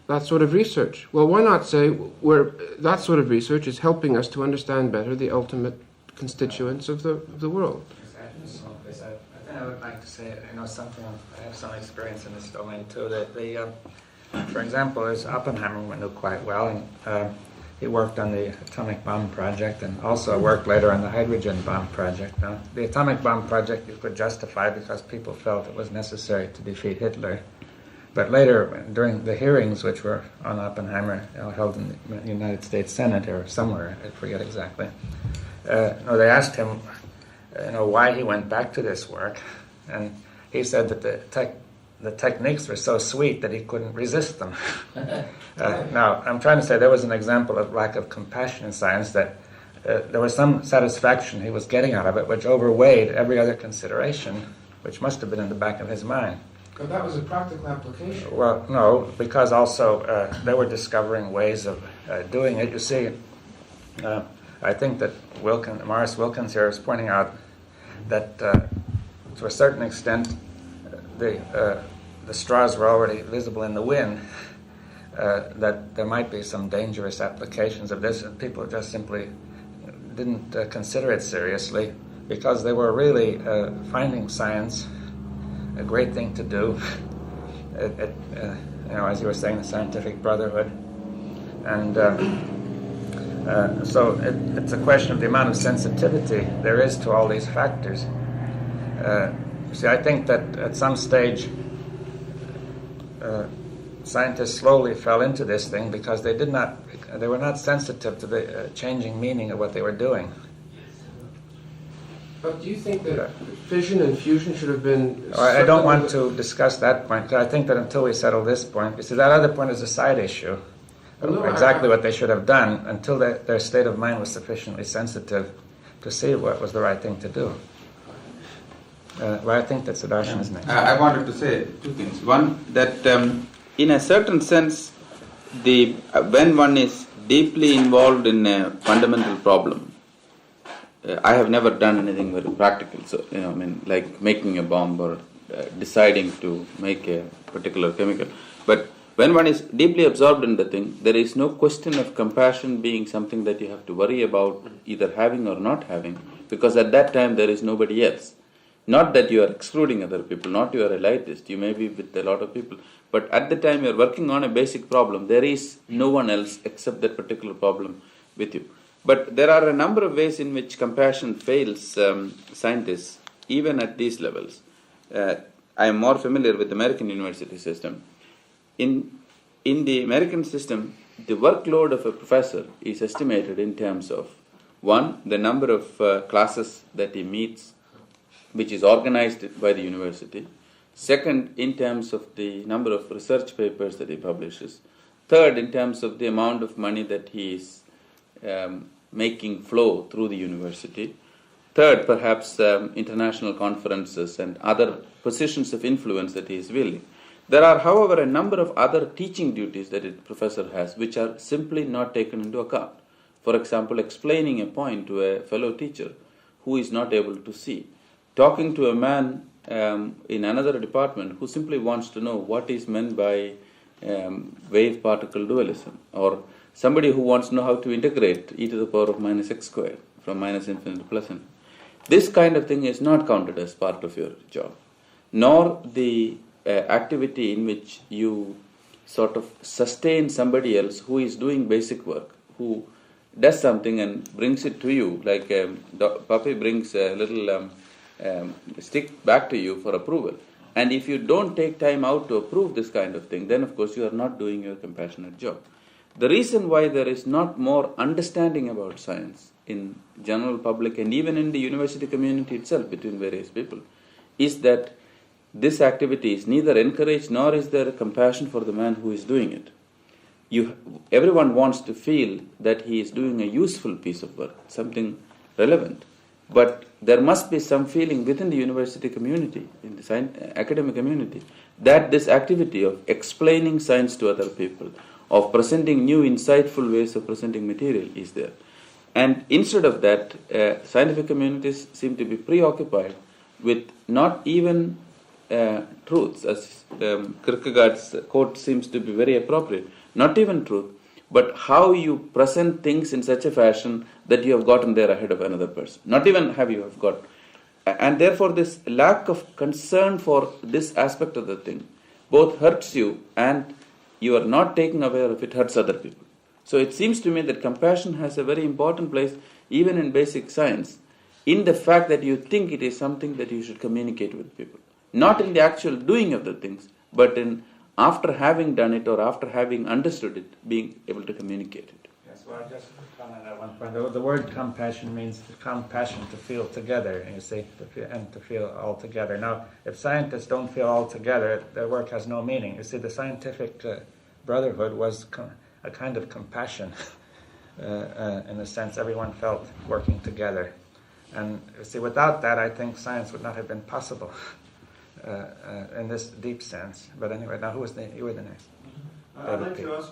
that sort of research. Well, why not say where that sort of research is helping us to understand better the ultimate constituents of the world? I think I would like to say, something, I have some experience in this domain too, that for example, there's Oppenheimer, we knew quite well, and he worked on the atomic bomb project and also worked later on the hydrogen bomb project. Now, the atomic bomb project you could justify because people felt it was necessary to defeat Hitler. But later, during the hearings which were on Oppenheimer, held in the United States Senate or somewhere, I forget exactly, they asked him why he went back to this work, and he said that the techniques were so sweet that he couldn't resist them. Now, I'm trying to say there was an example of lack of compassion in science, that there was some satisfaction he was getting out of it, which overweighed every other consideration, which must have been in the back of his mind. But that was a practical application. Well, no, because also they were discovering ways of doing it. You see, I think that Maurice Wilkins here is pointing out that to a certain extent the straws were already visible in the wind, that there might be some dangerous applications of this, and people just simply didn't consider it seriously because they were really finding science a great thing to do. As you were saying, the scientific brotherhood, and so it's a question of the amount of sensitivity there is to all these factors. See, I think that at some stage scientists slowly fell into this thing because they were not sensitive to the changing meaning of what they were doing. But do you think that fission and fusion should have been... I don't want to discuss that point, because I think that until we settle this point, you see, that other point is a side issue. Exactly what they should have done until their state of mind was sufficiently sensitive to see what was the right thing to do. Well, I think that Sudarshan is next. I wanted to say two things. One, that in a certain sense, when one is deeply involved in a fundamental problem, I have never done anything very practical. So like making a bomb or deciding to make a particular chemical. But when one is deeply absorbed in the thing, there is no question of compassion being something that you have to worry about either having or not having, because at that time there is nobody else. Not that you are excluding other people, not you are elitist, you may be with a lot of people, but at the time you are working on a basic problem, there is no one else except that particular problem with you. But there are a number of ways in which compassion fails scientists, even at these levels. I am more familiar with the American university system. In the American system, the workload of a professor is estimated in terms of, one, the number of classes that he meets, which is organized by the university. Second, in terms of the number of research papers that he publishes. Third, in terms of the amount of money that he is making flow through the university. Third, perhaps international conferences and other positions of influence that he is wielding. There are, however, a number of other teaching duties that a professor has which are simply not taken into account. For example, explaining a point to a fellow teacher who is not able to see. Talking to a man in another department who simply wants to know what is meant by wave-particle dualism, or somebody who wants to know how to integrate e to the power of minus x squared from minus infinity to plus infinity. This kind of thing is not counted as part of your job, nor the activity in which you sort of sustain somebody else who is doing basic work, who does something and brings it to you, like puppy brings a little stick back to you for approval. And if you don't take time out to approve this kind of thing, then of course you are not doing your compassionate job. The reason why there is not more understanding about science in general public and even in the university community itself between various people is that this activity is neither encouraged nor is there a compassion for the man who is doing it. Everyone wants to feel that he is doing a useful piece of work, something relevant. But there must be some feeling within the university community, in the academic community, that this activity of explaining science to other people, of presenting new insightful ways of presenting material is there. And instead of that, scientific communities seem to be preoccupied with not even truths, as Kierkegaard's quote seems to be very appropriate, not even truth, but how you present things in such a fashion that you have gotten there ahead of another person. Not even have you have got. And therefore this lack of concern for this aspect of the thing both hurts you and you are not taking aware of it hurts other people. So it seems to me that compassion has a very important place even in basic science, in the fact that you think it is something that you should communicate with people. Not in the actual doing of the things, but in after having done it or after having understood it, being able to communicate it. Yes, well, just to comment at one point, the word compassion means compassion to feel together, and you say to feel all together. Now, if scientists don't feel all together, their work has no meaning. You see, the scientific brotherhood was a kind of compassion. In a sense, everyone felt working together. And you see, without that, I think science would not have been possible. In this deep sense. But anyway, now you were the next. I'd like to ask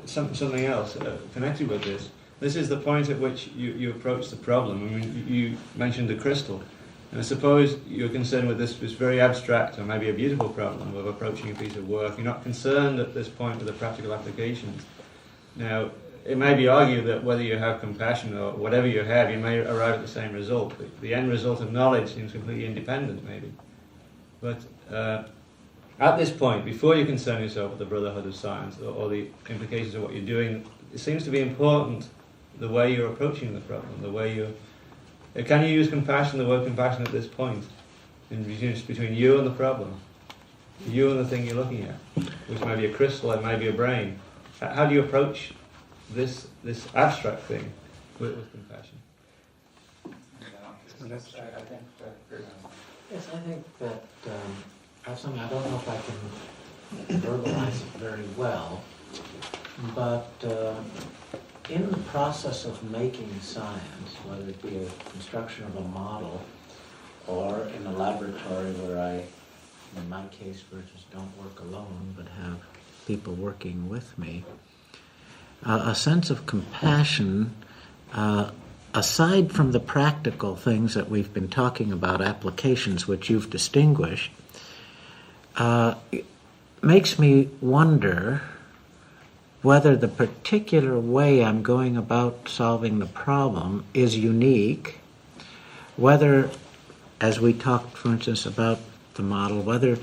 something else connected with this. This is the point at which you approach the problem. I mean, you mentioned the crystal. And I suppose you're concerned with this very abstract or maybe a beautiful problem of approaching a piece of work. You're not concerned at this point with the practical applications. Now, it may be argued that whether you have compassion or whatever you have, you may arrive at the same result. The end result of knowledge seems completely independent, maybe. But at this point, before you concern yourself with the brotherhood of science or the implications of what you're doing, it seems to be important the way you're approaching the problem, the way you... Can you use compassion, the word compassion at this point, between you and the problem, you and the thing you're looking at, which may be a crystal, it may be a brain. How do you approach this abstract thing with compassion? Yes, I think that I have something, I don't know if I can verbalize it very well, but in the process of making science, whether it be a construction of a model or in a laboratory where I, in my case, just don't work alone, but have people working with me, a sense of compassion, aside from the practical things that we've been talking about, applications which you've distinguished, makes me wonder whether the particular way I'm going about solving the problem is unique, whether, as we talked, for instance, about the model, whether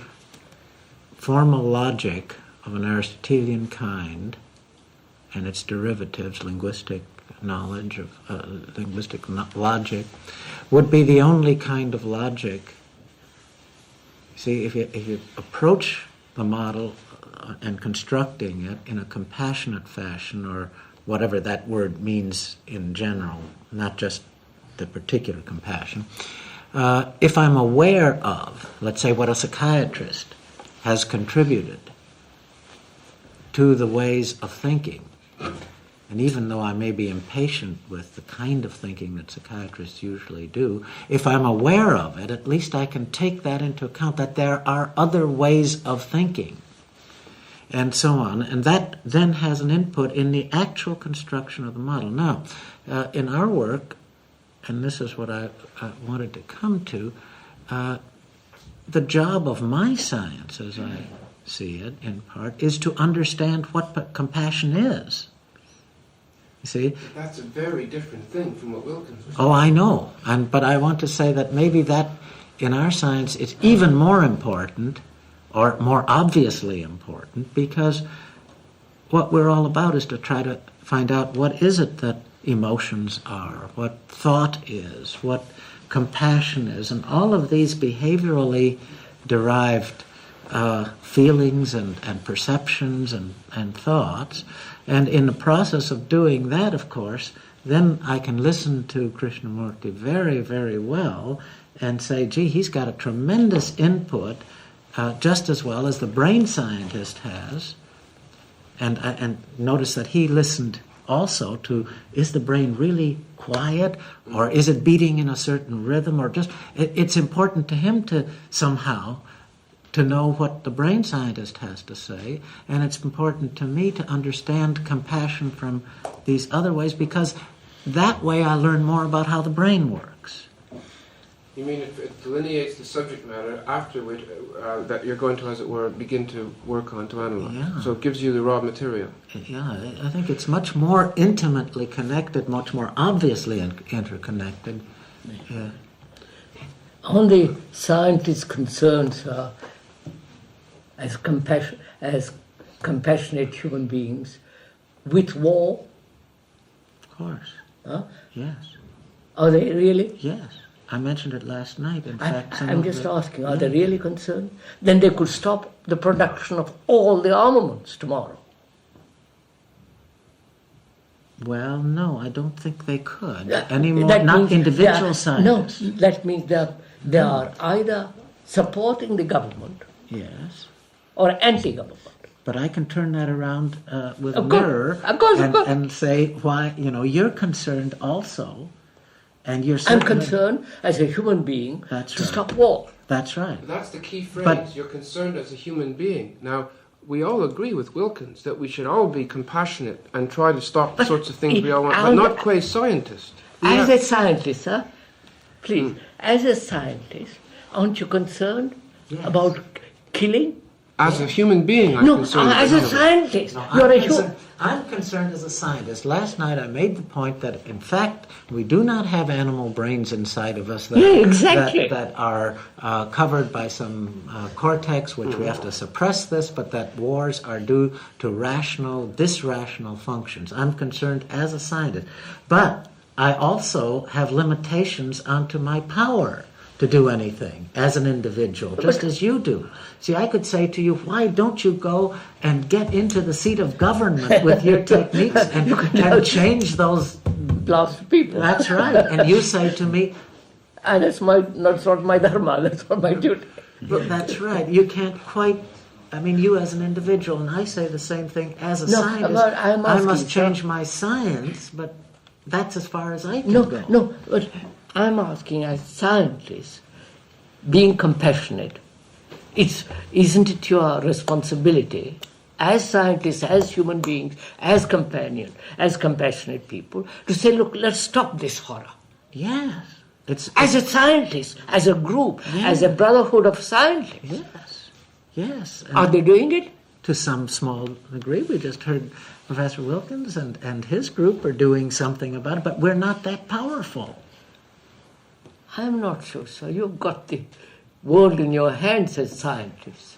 formal logic of an Aristotelian kind and its derivatives, linguistic knowledge of linguistic logic, would be the only kind of logic. See, if you approach the model and constructing it in a compassionate fashion, or whatever that word means in general, not just the particular compassion, if I'm aware of, let's say, what a psychiatrist has contributed to the ways of thinking, and even though I may be impatient with the kind of thinking that psychiatrists usually do, if I'm aware of it, at least I can take that into account, that there are other ways of thinking, and so on. And that then has an input in the actual construction of the model. Now, in our work, and this is what I wanted to come to, the job of my science, as I see it, in part, is to understand what compassion is. You see? That's a very different thing from what Wilkins was saying. Oh, I know. But I want to say that maybe that, in our science, it's even more important, or more obviously important, because what we're all about is to try to find out what is it that emotions are, what thought is, what compassion is, and all of these behaviorally derived feelings and perceptions and thoughts. And in the process of doing that, of course, then I can listen to Krishnamurti very, very well and say, gee, he's got a tremendous input, just as well as the brain scientist has. And notice that he listened also to, is the brain really quiet, or is it beating in a certain rhythm, or just, it's important to him to somehow to know what the brain scientist has to say, and it's important to me to understand compassion from these other ways, because that way I learn more about how the brain works. You mean it delineates the subject matter after which that you're going to, as it were, begin to work on, to analyze. Yeah. So it gives you the raw material. Yeah, I think it's much more intimately connected, much more obviously interconnected. Yeah. On the scientist's concerns as compassionate human beings with war. Of course. Huh? Yes. Are they really? Yes. I mentioned it last night. In fact, I'm just asking, are they really concerned? Then they could stop the production of all the armaments tomorrow. Well, no, I don't think they could anymore. Not individual scientists. No, that means they are either supporting the government, yes, or anti-government. But I can turn that around with Of a course, mirror of course. and say, why, you're concerned also, and you're I'm certainly... concerned as a human being That's to right. stop war. That's right. That's the key phrase. But- You're concerned as a human being. Now, we all agree with Wilkins that we should all be compassionate and try to stop the sorts of things we all want, but not quite scientists. As a scientist, please, as a scientist, aren't you concerned about killing? As a human being, I'm No, concerned. as a scientist, No, you're a human. I'm concerned as a scientist. Last night I made the point that, in fact, we do not have animal brains inside of us that, Yeah, exactly. that are covered by some cortex, which we have to suppress this, but that wars are due to disrational functions. I'm concerned as a scientist. But I also have limitations onto my power to do anything as an individual, just as you do. See, I could say to you, why don't you go and get into the seat of government with your techniques and change those... Lost people. That's right. And you say to me... And that's not my dharma, that's not my duty. But that's right. You can't quite... I mean, you as an individual, and I say the same thing as a scientist. But I'm I asking, must change my science, but that's as far as I can go. No, but I'm asking as scientists, being compassionate, isn't it your responsibility as scientists, as human beings, as companions, as compassionate people, to say, look, let's stop this horror. Yes. As a scientist, as a group, Yeah. as a brotherhood of scientists. Yes. Yes. Are they doing it? To some small degree. We just heard Professor Wilkins and his group are doing something about it, but we're not that powerful. I'm not sure, sir. You've got the world in your hands as scientists.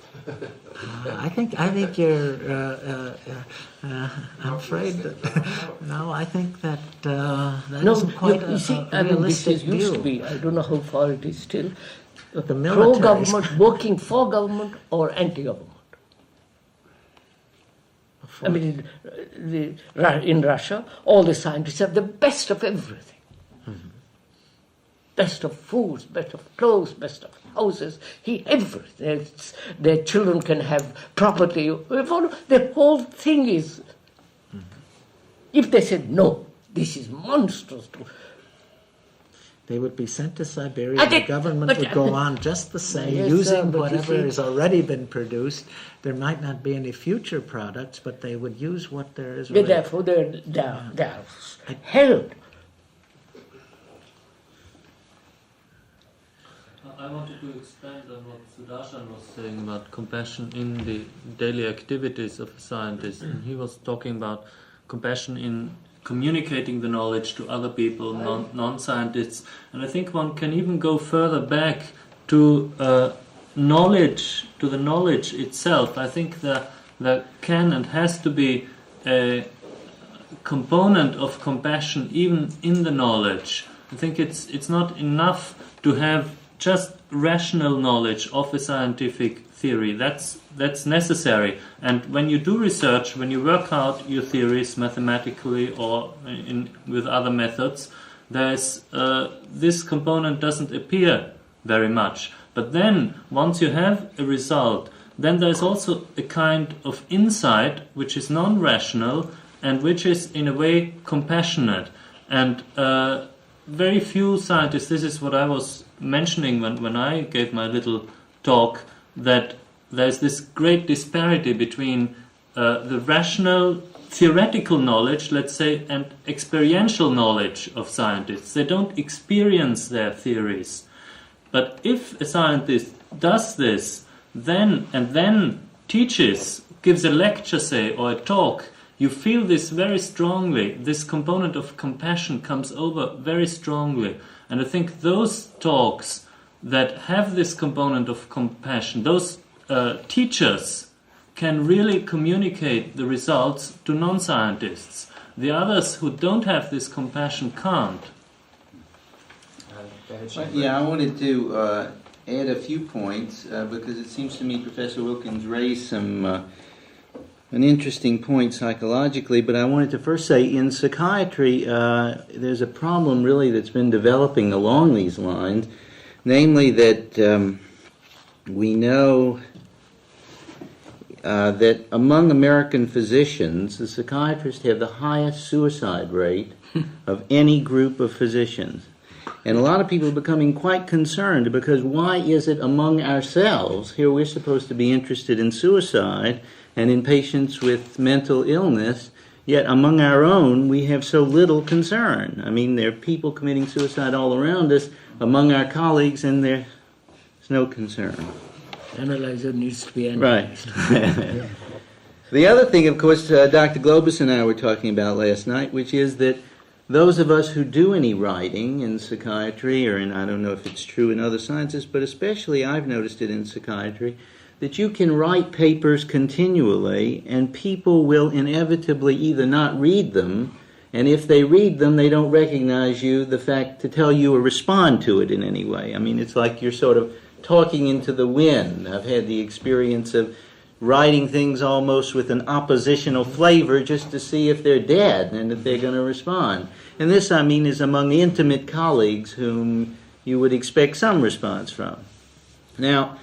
I think you're. I'm afraid that. No, I think that that isn't quite you see, a realistic this used to view. be, I don't know how far it is still, The military. pro-government, working for government or anti-government. I mean, in Russia, all the scientists have the best of everything. Mm-hmm. Best of foods, best of clothes, best of houses, everything. Their children can have property. The whole thing is... Mm-hmm. If they said, no, this is monstrous. They would be sent to Siberia. I The think- government but- would go on just the same, Yes, using but you whatever see- has already been produced. There might not be any future products, but they would use what there is. already. Therefore, they're held. I wanted to expand on what Sudarshan was saying about compassion in the daily activities of a scientist. And he was talking about compassion in communicating the knowledge to other people, non-scientists. And I think one can even go further back to knowledge, to the knowledge itself. I think there can and has to be a component of compassion even in the knowledge. I think it's not enough to have just rational knowledge of a scientific theory. That's necessary. And when you do research, when you work out your theories mathematically or with other methods, there's this component doesn't appear very much. But then, once you have a result, then there's also a kind of insight which is non-rational and which is in a way compassionate. And very few scientists, this is what I was mentioning when I gave my little talk, that there's this great disparity between the rational theoretical knowledge, let's say, and experiential knowledge of scientists. They don't experience their theories. But if a scientist does this, then teaches, gives a lecture, say, or a talk, you feel this very strongly. This component of compassion comes over very strongly. And I think those talks that have this component of compassion, those teachers can really communicate the results to non-scientists. The others who don't have this compassion can't. Yeah, I wanted to add a few points because it seems to me Professor Wilkins raised an interesting point psychologically, but I wanted to first say in psychiatry there's a problem really that's been developing along these lines, namely that we know that among American physicians, the psychiatrists have the highest suicide rate of any group of physicians. And a lot of people are becoming quite concerned because why is it among ourselves, here we're supposed to be interested in suicide and in patients with mental illness, yet among our own we have so little concern. I mean, there are people committing suicide all around us, among our colleagues, and there's no concern. Analyzer needs to be analyzed. Right. The other thing, of course, Dr. Globus and I were talking about last night, which is that those of us who do any writing in psychiatry, or in, I don't know if it's true in other sciences, but especially I've noticed it in psychiatry, that you can write papers continually and people will inevitably either not read them, and if they read them, they don't recognize you, the fact to tell you or respond to it in any way. I mean, it's like you're sort of talking into the wind. I've had the experience of writing things almost with an oppositional flavor just to see if they're dead and if they're going to respond. And this, I mean, is among intimate colleagues whom you would expect some response from. Now,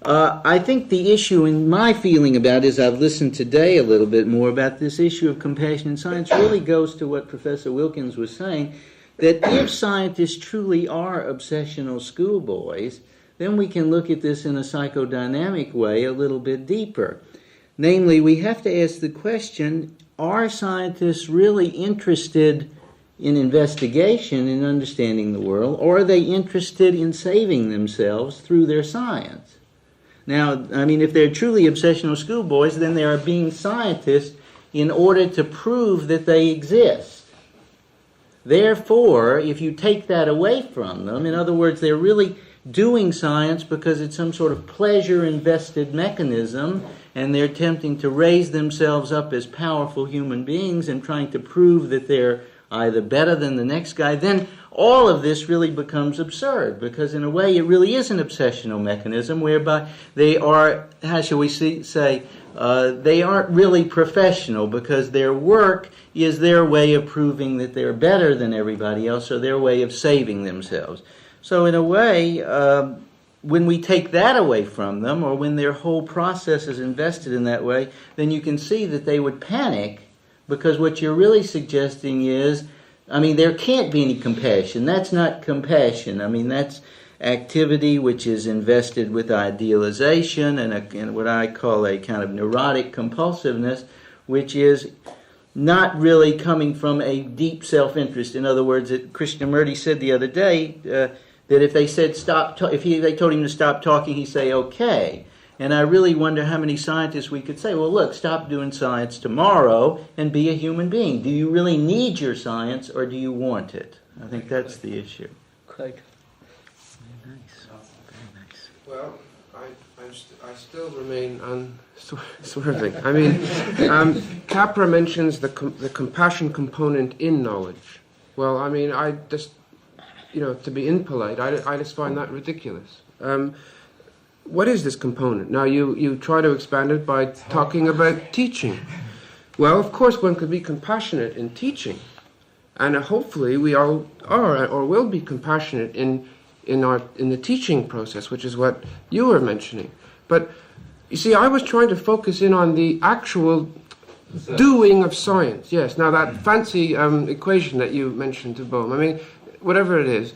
I think the issue, and my feeling about it, as I've listened today a little bit more about this issue of compassion in science, really goes to what Professor Wilkins was saying, that if scientists truly are obsessional schoolboys, then we can look at this in a psychodynamic way a little bit deeper. Namely, we have to ask the question, are scientists really interested in investigation and understanding the world, or are they interested in saving themselves through their science? Now, I mean, if they're truly obsessional schoolboys, then they are being scientists in order to prove that they exist. Therefore, if you take that away from them, in other words, they're really doing science because it's some sort of pleasure-invested mechanism, and they're attempting to raise themselves up as powerful human beings and trying to prove that they're either better than the next guy, then all of this really becomes absurd, because in a way it really is an obsessional mechanism whereby they are, how shall we say, they aren't really professional, because their work is their way of proving that they're better than everybody else, or their way of saving themselves. So in a way, when we take that away from them, or when their whole process is invested in that way, then you can see that they would panic, because what you're really suggesting is, I mean, there can't be any compassion. That's not compassion. I mean, that's activity which is invested with idealization and what I call a kind of neurotic compulsiveness, which is not really coming from a deep self-interest. In other words, Krishnamurti said the other day that if they said they told him to stop talking, he'd say okay. And I really wonder how many scientists we could say, well, look, stop doing science tomorrow and be a human being. Do you really need your science, or do you want it? I think that's the issue. Quite. Very nice. Very nice. Well, I still remain unswerving. I mean, Capra mentions the compassion component in knowledge. Well, I mean, I just, to be impolite, I just find that ridiculous. What is this component? Now, you try to expand it by talking about teaching. Well, of course, one could be compassionate in teaching. And hopefully we all are or will be compassionate in the teaching process, which is what you were mentioning. But, you see, I was trying to focus in on the actual doing of science. Yes, now that fancy equation that you mentioned to Bohm, I mean, whatever it is,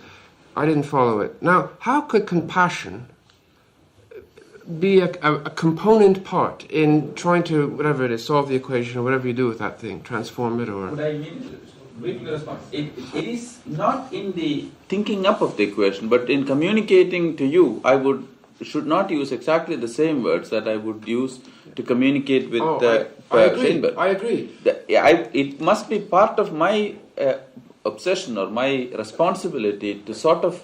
I didn't follow it. Now, how could compassion be a component part in trying to, whatever it is, solve the equation or whatever you do with that thing, transform it or... Would I read the response? It is not in the thinking up of the equation, but in communicating to you, I should not use exactly the same words that I would use to communicate with Shainberg. I agree. It must be part of my obsession or my responsibility to sort of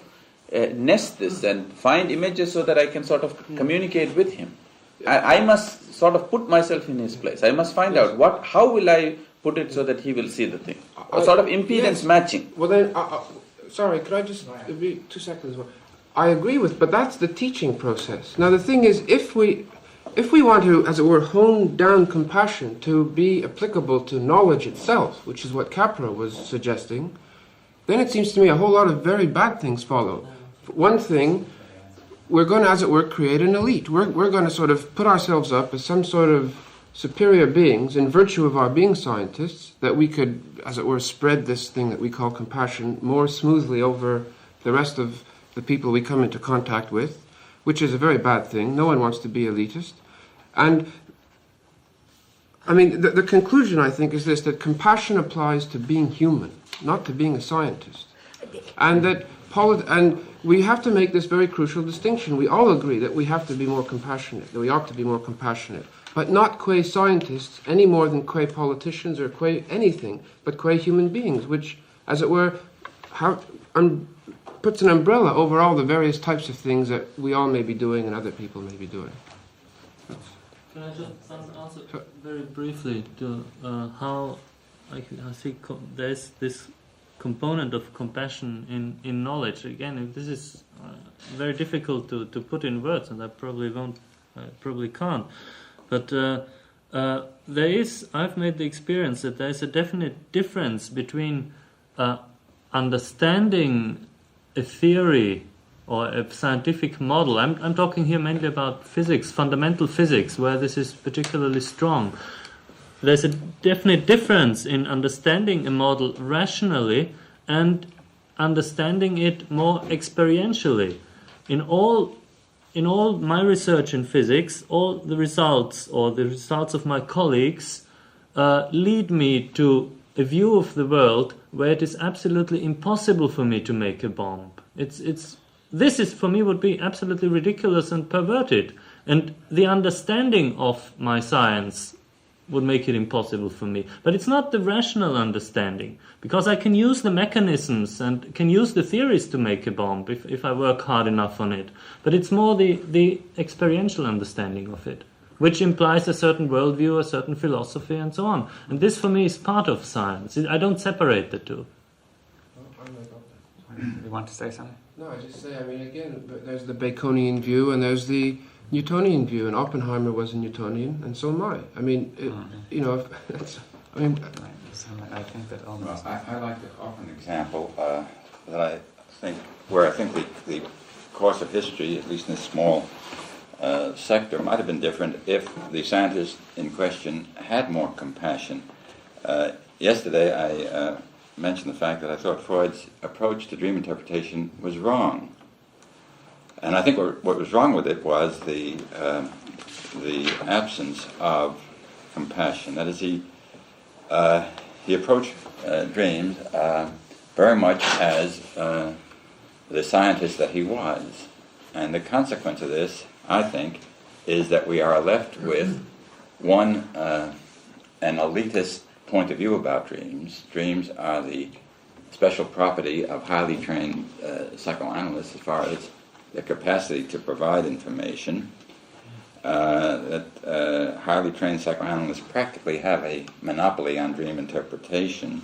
nest this and find images so that I can sort of communicate with him. I must sort of put myself in his place. I must find out how will I put it so that he will see the thing. A sort of impedance matching. Well then, sorry, could I just be 2 seconds? I agree but that's the teaching process. Now the thing is, if we want to, as it were, hone down compassion to be applicable to knowledge itself, which is what Capra was suggesting, then it seems to me a whole lot of very bad things follow. One thing, we're going to, as it were, create an elite. We're going to sort of put ourselves up as some sort of superior beings in virtue of our being scientists, that we could, as it were, spread this thing that we call compassion more smoothly over the rest of the people we come into contact with, which is a very bad thing. No one wants to be elitist. And, I mean, the conclusion, I think, is this, that compassion applies to being human, not to being a scientist. And that and we have to make this very crucial distinction. We all agree that we have to be more compassionate, that we ought to be more compassionate, but not qua scientists any more than qua politicians or qua anything, but qua human beings, which, as it were, puts an umbrella over all the various types of things that we all may be doing and other people may be doing. Can I just answer very briefly to how I see there's this component of compassion in knowledge. Again, this is very difficult to put in words, and I probably can't. But I've made the experience that there is a definite difference between understanding a theory or a scientific model. I'm talking here mainly about physics, fundamental physics, where this is particularly strong. There's a definite difference in understanding a model rationally and understanding it more experientially. In all in all my research in physics, all the results or the results of my colleagues lead me to a view of the world where it is absolutely impossible for me to make a bomb. This is for me would be absolutely ridiculous and perverted, and the understanding of my science would make it impossible for me. But it's not the rational understanding, because I can use the mechanisms and can use the theories to make a bomb if I work hard enough on it. But it's more the experiential understanding of it, which implies a certain worldview, a certain philosophy, and so on. And this for me is part of science. I don't separate the two. You want to say something? No, I just say, I mean, again, but there's the Baconian view and there's the Newtonian view, and Oppenheimer was a Newtonian, and so am I. I mean, you know, I mean... I think that almost... Well, I like to offer an example that I think the course of history, at least in this small sector, might have been different if the scientist in question had more compassion. Yesterday I mentioned the fact that I thought Freud's approach to dream interpretation was wrong. And I think what was wrong with it was the absence of compassion. That is, he approached dreams very much as the scientist that he was. And the consequence of this, I think, is that we are left with an elitist point of view about dreams. Dreams are the special property of highly trained psychoanalysts as far as the capacity to provide information. That highly trained psychoanalysts practically have a monopoly on dream interpretation.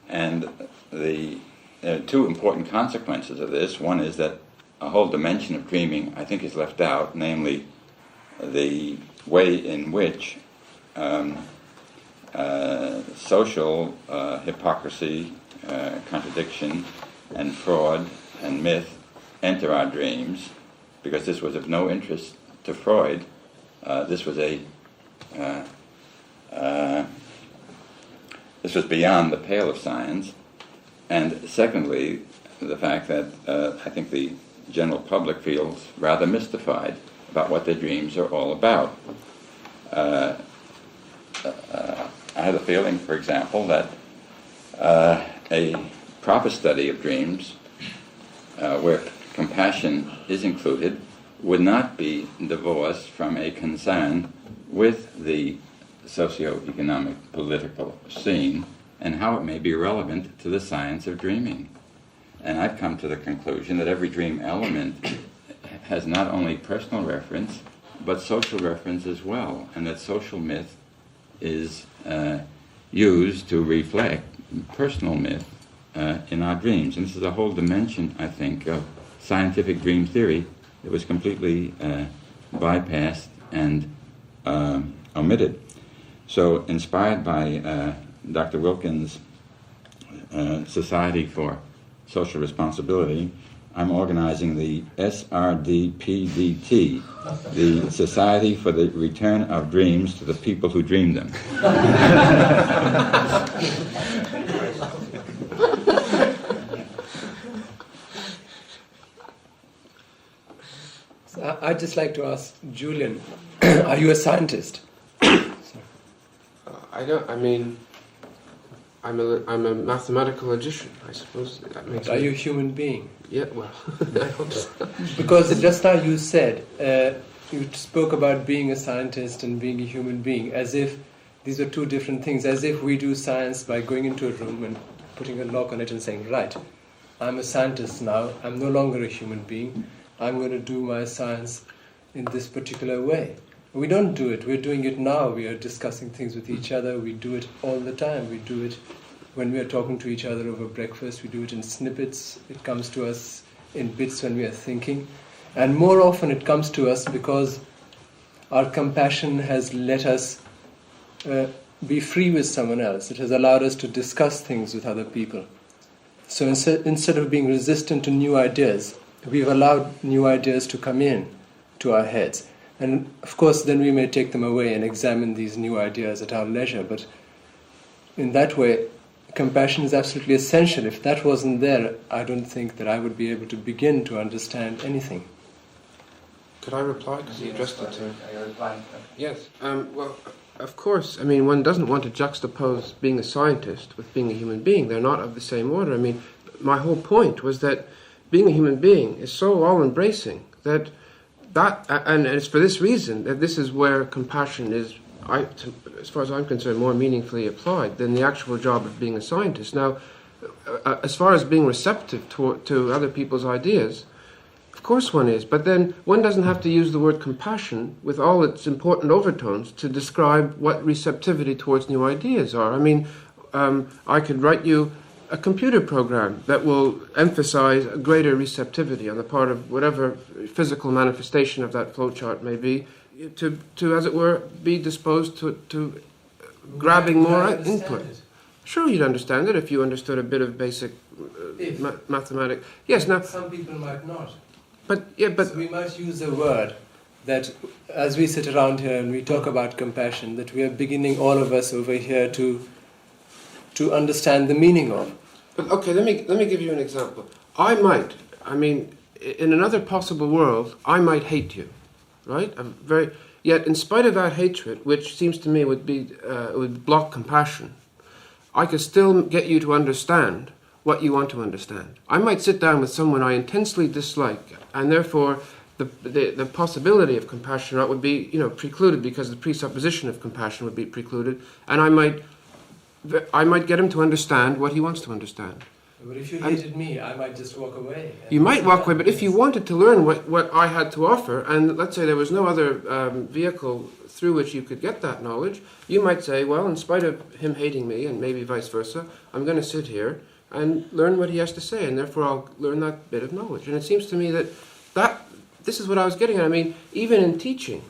And there are two important consequences of this. One is that a whole dimension of dreaming, I think, is left out, namely the way in which social hypocrisy, contradiction, and fraud and myth enter our dreams, because this was of no interest to Freud. This was beyond the pale of science. And secondly, the fact that I think the general public feels rather mystified about what their dreams are all about. I have a feeling, for example, that a proper study of dreams, where compassion is included, would not be divorced from a concern with the socio-economic political scene and how it may be relevant to the science of dreaming. And I've come to the conclusion that every dream element has not only personal reference, but social reference as well, and that social myth is used to reflect personal myth in our dreams. And this is a whole dimension, I think, of scientific dream theory that was completely bypassed and omitted. So, inspired by Dr. Wilkins' Society for Social Responsibility, I'm organizing the SRDPDT, the Society for the Return of Dreams to the People Who Dream Them. So I'd just like to ask Julian, are you a scientist? I'm a mathematical logician, I suppose. That makes Are you a human being? Yeah, well, I hope so. Because just now you said, you spoke about being a scientist and being a human being, as if these are two different things, as if we do science by going into a room and putting a lock on it and saying, right, I'm a scientist now, I'm no longer a human being, I'm going to do my science in this particular way. We don't do it. We're doing it now. We are discussing things with each other. We do it all the time. We do it when we are talking to each other over breakfast. We do it in snippets. It comes to us in bits when we are thinking. And more often it comes to us because our compassion has let us be free with someone else. It has allowed us to discuss things with other people. So instead of being resistant to new ideas, we've allowed new ideas to come in to our heads. And of course, then we may take them away and examine these new ideas at our leisure. But in that way, compassion is absolutely essential. If that wasn't there, I don't think that I would be able to begin to understand anything. Could I reply? Because he addressed it to... Are you replying? Yes. Well, of course, I mean, one doesn't want to juxtapose being a scientist with being a human being. They're not of the same order. I mean, my whole point was that being a human being is so all-embracing that and it's for this reason that this is where compassion is, as far as I'm concerned, more meaningfully applied than the actual job of being a scientist. Now, as far as being receptive to other people's ideas, of course one is, but then one doesn't have to use the word compassion with all its important overtones to describe what receptivity towards new ideas are. I mean, I could write you a computer program that will emphasize a greater receptivity on the part of whatever physical manifestation of that flowchart may be, to as it were, be disposed to grabbing more input. Sure, you'd understand it if you understood a bit of basic mathematics. Yes, now... Some people might not. But So we might use a word that, as we sit around here and we talk about compassion, that we are beginning, all of us over here, to understand the meaning of. But okay, let me give you an example. In another possible world, I might hate you, right? Yet in spite of that hatred, which seems to me would block compassion, I could still get you to understand what you want to understand. I might sit down with someone I intensely dislike, and therefore the possibility of compassion would be precluded, because the presupposition of compassion would be precluded, and I might get him to understand what he wants to understand. But if you hated me, I might just walk away. You might walk away, but if you wanted to learn what I had to offer, and let's say there was no other vehicle through which you could get that knowledge, you might say, well, in spite of him hating me, and maybe vice versa, I'm going to sit here and learn what he has to say, and therefore I'll learn that bit of knowledge. And it seems to me that this is what I was getting at. I mean, even in teaching,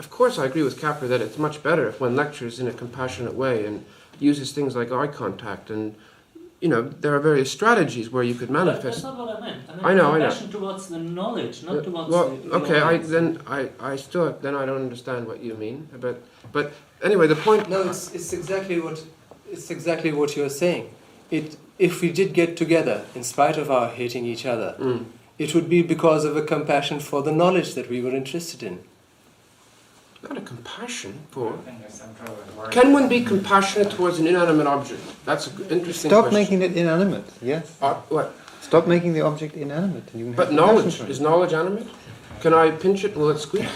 of course I agree with Capra that it's much better if one lectures in a compassionate way and uses things like eye contact, and there are various strategies where you could manifest. That's not what I meant. I know. Compassion towards the knowledge, not towards the... Okay, I don't understand what you mean. But anyway, the point... No, it's exactly what you're saying. If we did get together, in spite of our hating each other, it would be because of a compassion for the knowledge that we were interested in. Not a compassion for... Can one be compassionate towards an inanimate object? That's an interesting question. Stop making it inanimate, yes. What? Stop making the object inanimate. And you can but knowledge, is knowledge animate? Can I pinch it and will it squeak?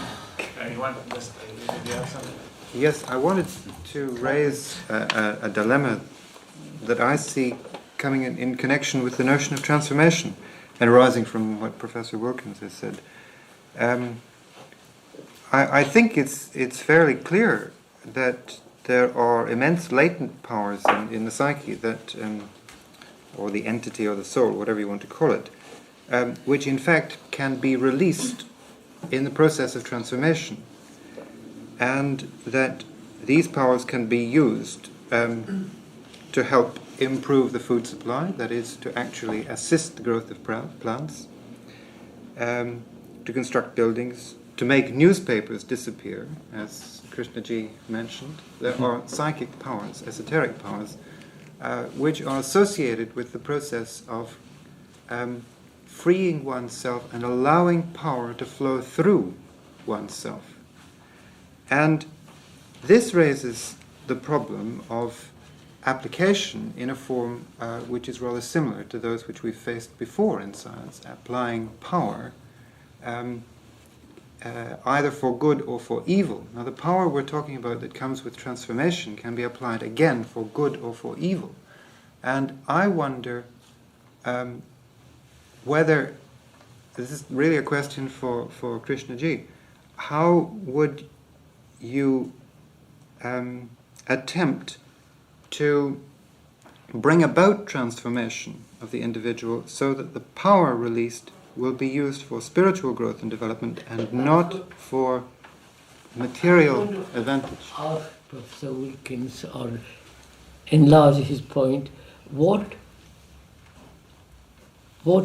Yes, I wanted to raise a dilemma that I see coming in connection with the notion of transformation and arising from what Professor Wilkins has said. I think it's fairly clear that there are immense latent powers in the psyche that, or the entity or the soul, whatever you want to call it, which in fact can be released in the process of transformation, and that these powers can be used to help improve the food supply, that is, to actually assist the growth of plants, to construct buildings, to make newspapers disappear, as Krishnaji mentioned. There are psychic powers, esoteric powers, which are associated with the process of freeing oneself and allowing power to flow through oneself. And this raises the problem of application in a form which is rather similar to those which we've faced before in science, applying power either for good or for evil. Now, the power we're talking about that comes with transformation can be applied again for good or for evil. And I wonder whether, this is really a question for Krishnaji, how would you attempt to bring about transformation of the individual so that the power released will be used for spiritual growth and development and not for material advantage? Ask Professor Wilkins, or enlarge his point, what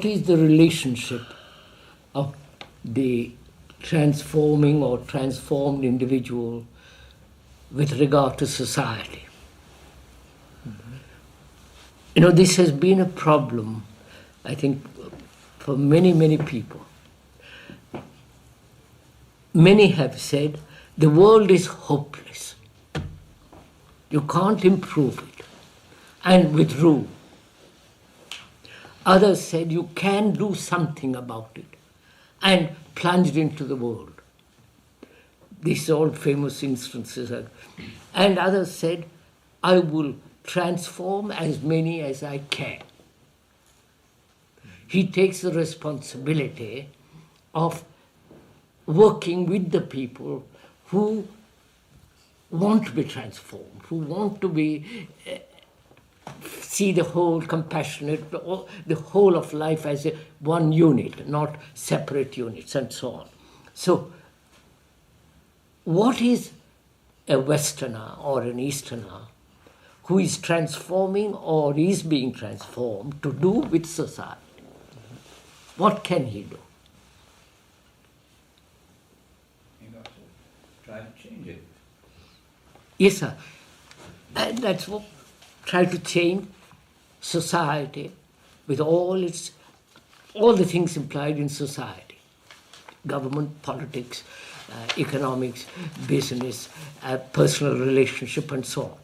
is the relationship of the transforming or transformed individual with regard to society? This has been a problem, I think, for many, many people. many have said the world is hopeless. You can't improve it, and withdrew. Others said you can do something about it, and plunged into the world. These are all famous instances. And others said, I will transform as many as I can. He takes the responsibility of working with the people who want to be transformed, who want to be see the whole compassionate, the whole of life as one unit, not separate units, and so on. So, what is a Westerner or an Easterner who is transforming or is being transformed to do with society? What can he do? You got to try to change it. Yes, sir. And that's what, try to change society with all the things implied in society. Government, politics, economics, business, personal relationship, and so on.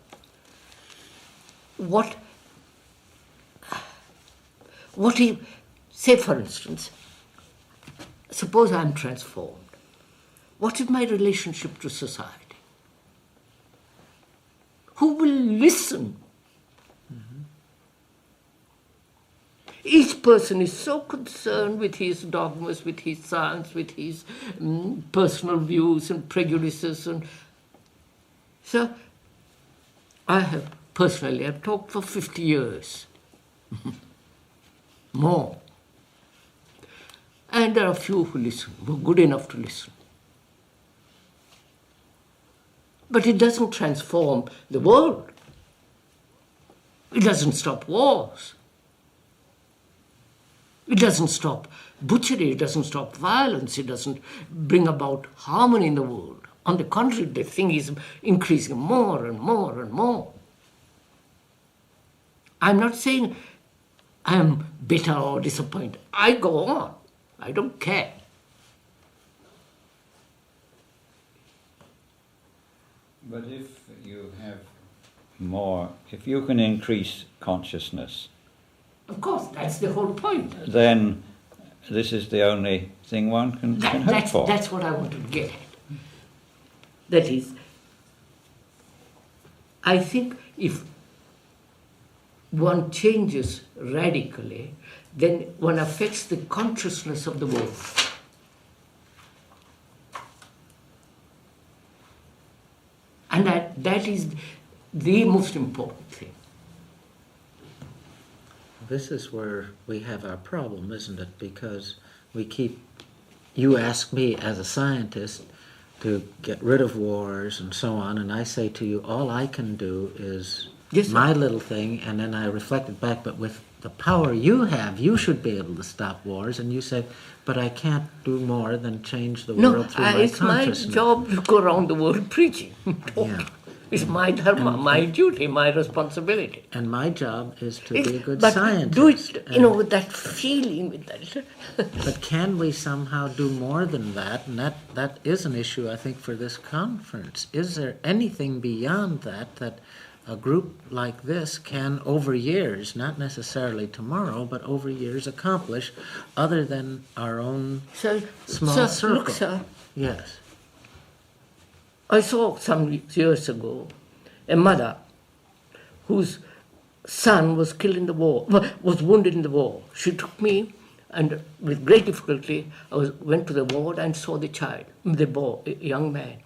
What if, say for instance, suppose I'm transformed. What is my relationship to society? Who will listen? Each person is so concerned with his dogmas, with his science, with his personal views and prejudices. And so I've talked for 50 years. More. And there are few who listen, who are good enough to listen. But it doesn't transform the world. It doesn't stop wars. It doesn't stop butchery, it doesn't stop violence, it doesn't bring about harmony in the world. On the contrary, the thing is increasing more and more and more. I'm not saying I'm bitter or disappointed. I go on. I don't care. But if you have more, if you can increase consciousness, of course, that's the whole point. Then this is the only thing one can hope for. That's what I want to get at. That is, I think if one changes radically, then one affects the consciousness of the world. And that is the most important thing. This is where we have our problem, isn't it? Because you ask me as a scientist to get rid of wars and so on, and I say to you, all I can do is my little thing, and then I reflect it back, but with the power you have, you should be able to stop wars, and you say, but I can't do more than change the world through my consciousness. It's my job to go around the world preaching, talking. Yeah. It's my dharma, my duty, my responsibility. And my job is to be a good scientist. Do it, with that feeling, with that. But can we somehow do more than that? And that is an issue, I think, for this conference. Is there anything beyond that a group like this can, over years, not necessarily tomorrow, but over years, accomplish, other than our own small circle? Look, sir. Yes. I saw some years ago a mother whose son was killed in the war, was wounded in the war. She took me, and with great difficulty, went to the ward and saw the child, the boy, a young man.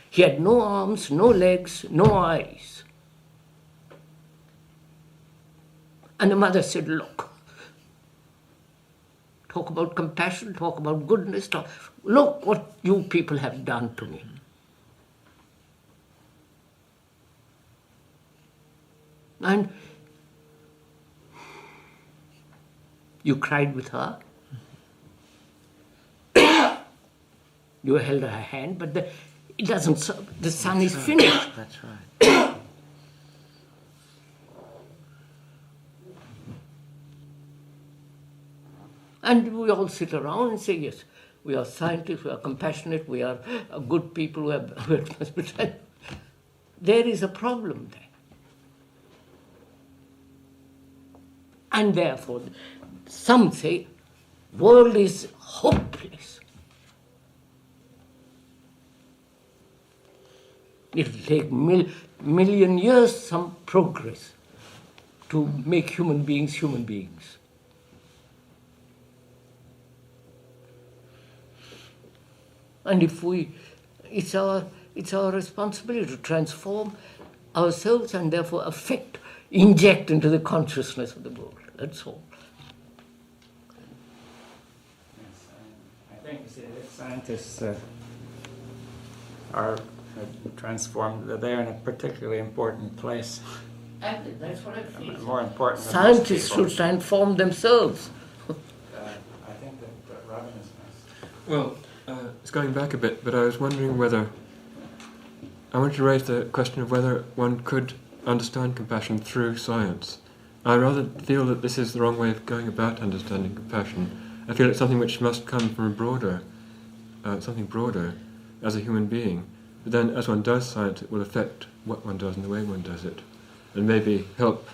He had no arms, no legs, no eyes. And the mother said, look, talk about compassion, talk about goodness, look what you people have done to me. And you cried with her. You held her hand, but it doesn't. The son is finished. That's right. And we all sit around and say, yes, we are scientists, we are compassionate, we are good people, we are there is a problem there. And therefore, some say, world is hopeless. It will take million years, some progress, to make human beings human beings. And if it's our responsibility to transform ourselves and therefore inject into the consciousness of the world. That's all. Yes, I think scientists are transformed. They're in a particularly important place. And that's what I feel. More important than Scientists most people. should transform themselves. I think that Robin is nice. Well, it's going back a bit, but I was wondering whether... I wanted to raise the question of whether one could understand compassion through science. I rather feel that this is the wrong way of going about understanding compassion. I feel it's something which must come from a broader, something broader, as a human being. But then, as one does science, it will affect what one does and the way one does it, and maybe help,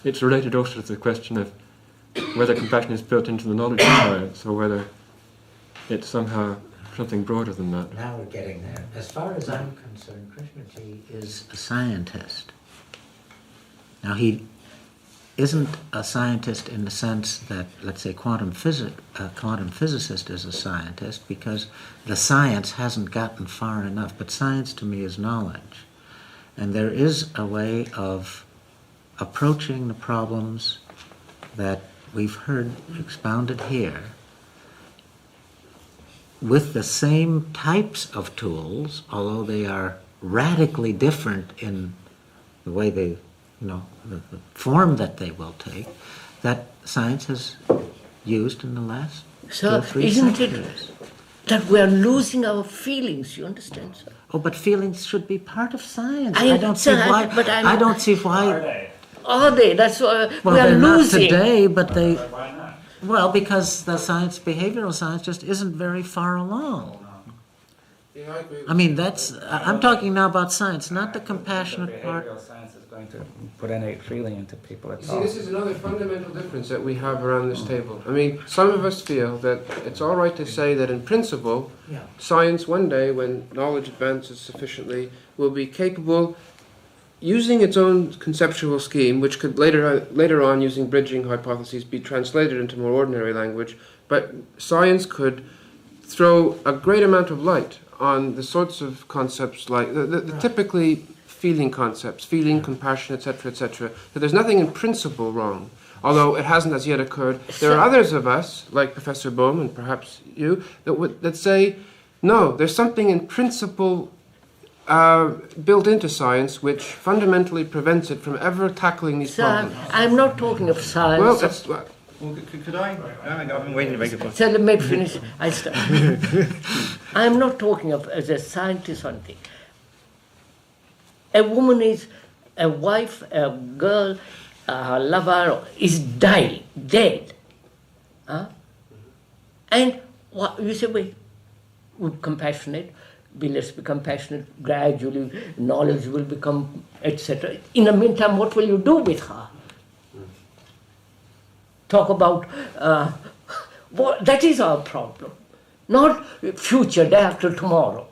It's related also to the question of whether compassion is built into the knowledge of science, or whether it's somehow something broader than that. Now we're getting there. As far as I'm concerned, Krishnamurti is a scientist. Now he isn't a scientist in the sense that, let's say, quantum physicist is a scientist, because the science hasn't gotten far enough. But science to me is knowledge. And there is a way of approaching the problems that we've heard expounded here with the same types of tools, although they are radically different in the way they, the form that they will take, that science has used in the last 2 or 3 isn't centuries. it that we are losing our feelings, you understand, sir? Oh, but feelings should be part of science. I don't see why. Are they? That's why Well, we are they're losing. not today, but they... Why not? Well, because the science, behavioral science, just isn't very far along. Yeah, I agree. I mean, I'm talking now about science, not the compassionate part. Behavioral science is going to put any feeling into people at You see, all. this is another fundamental difference that we have around this table. I mean, some of us feel that it's all right to say that in principle, science one day, when knowledge advances sufficiently, will be capable, using its own conceptual scheme, which could later on, using bridging hypotheses, be translated into more ordinary language, but science could throw a great amount of light on the sorts of concepts like the typically feeling concepts, feeling, compassion, etc., etc. That there's nothing in principle wrong, although it hasn't as yet occurred. There are others of us, like Professor Bohm and perhaps you, that say, no, there's something in principle built into science which fundamentally prevents it from ever tackling these problems. I'm not talking of science. Well, that's... Well, could I? I've been waiting to make a point. So let me finish. I start. I'm not talking of as a scientist or anything. A woman is a wife, a girl, a lover is dying, dead. And you say, wait, we're compassionate. Let's be compassionate. Gradually, knowledge will become, etc. In the meantime, what will you do with her? Talk about that is our problem, not future, day after tomorrow.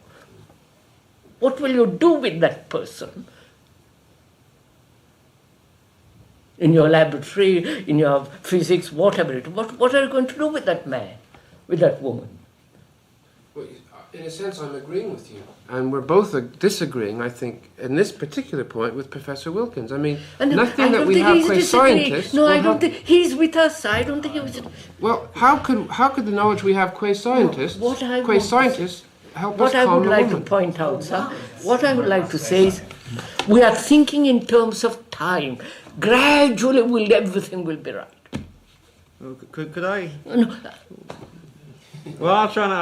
What will you do with that person? In your laboratory, in your physics, whatever it is. What are you going to do with that man, with that woman? Well, in a sense, I'm agreeing with you. And we're both disagreeing, I think, in this particular point with Professor Wilkins. I mean, nothing that we have qua scientists... No, I don't think he's with us. I don't think he was... Well, how could the knowledge we have qua scientists, help us calm What I would the like to woman? point out, sir, what I would like to say is, we are thinking in terms of time. Gradually, everything will be right. Well, could I? No. Well, I'll try and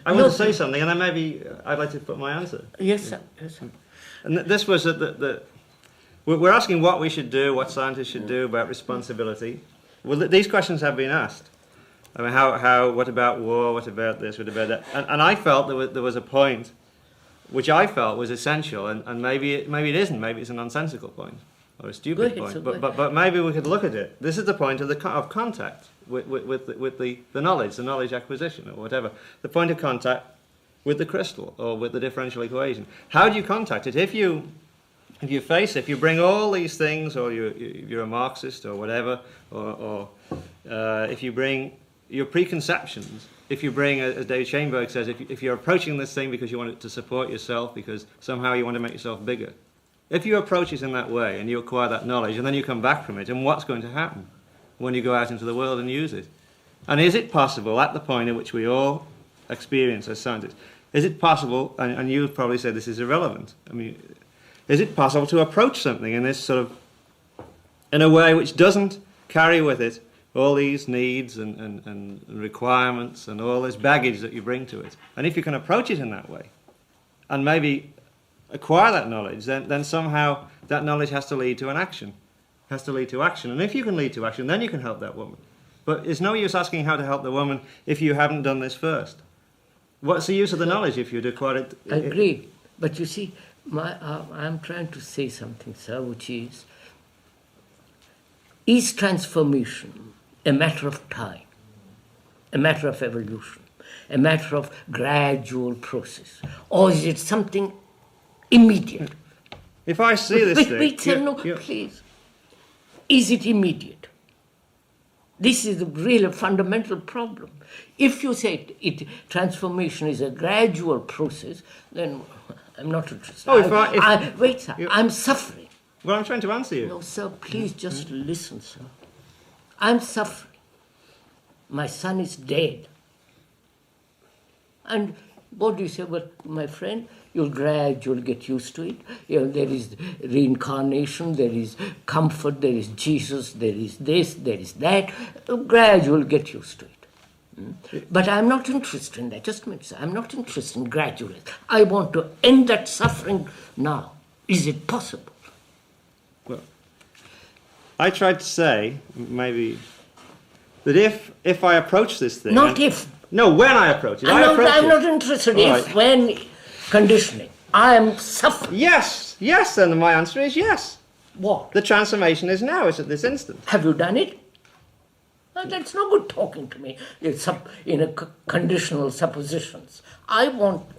I want to say something, and then maybe I'd like to put my answer. Yes, sir. Yes, sir. And this was we're asking what we should do, what scientists should do about responsibility. Well, these questions have been asked, I mean, how? What about war? What about this? What about that? And I felt there was a point, which I felt was essential, and maybe it isn't. Maybe it's a nonsensical point or a stupid point. But maybe we could look at it. This is the point of contact with the knowledge acquisition or whatever. The point of contact with the crystal or with the differential equation. How do you contact it? If you bring all these things, or you're a Marxist or whatever, or if you bring your preconceptions, if you bring, as David Shainberg says, if you're approaching this thing because you want it to support yourself, because somehow you want to make yourself bigger, if you approach it in that way and you acquire that knowledge and then you come back from it, and what's going to happen when you go out into the world and use it? And is it possible, at the point at which we all experience as scientists, is it possible, and you probably say this is irrelevant, I mean, is it possible to approach something in this sort of, in a way which doesn't carry with it all these needs and requirements and all this baggage that you bring to it? And if you can approach it in that way, and maybe acquire that knowledge, then somehow that knowledge has to lead to an action, has to lead to action. And if you can lead to action, then you can help that woman. But it's no use asking how to help the woman if you haven't done this first. What's the use of the knowledge if you'd acquired it? I agree. But you see, I'm trying to say something, sir, which is transformation a matter of time, a matter of evolution, a matter of gradual process, or is it something immediate? If I see this thing... Wait, sir, no, please. Is it immediate? This is the real fundamental problem. If you say transformation is a gradual process, then I'm not interested. Wait, sir, I'm suffering. Well, I'm trying to answer you. No, sir, please just listen, sir. I'm suffering. My son is dead. And what do you say? Well, my friend, you'll gradually get used to it. You know, there is reincarnation, there is comfort, there is Jesus, there is this, there is that. Gradually get used to it. But I'm not interested in that. Just a minute, sir. I'm not interested in gradually. I want to end that suffering now. Is it possible? Well, I tried to say, maybe, that if I approach this thing... Not if. No, when I approach it. I'm not interested if, when, conditioning. I am suffering. Yes, then my answer is yes. What? The transformation is now, it's at this instant. Have you done it? That's no good talking to me in a conditional suppositions. I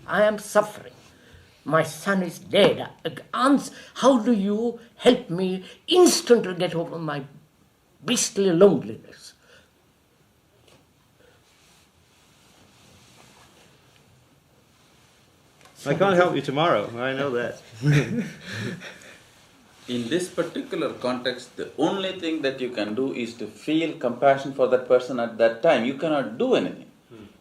am suffering. My son is dead. How do you help me instantly get over my beastly loneliness? I can't help you tomorrow, I know that. In this particular context, the only thing that you can do is to feel compassion for that person at that time. You cannot do anything.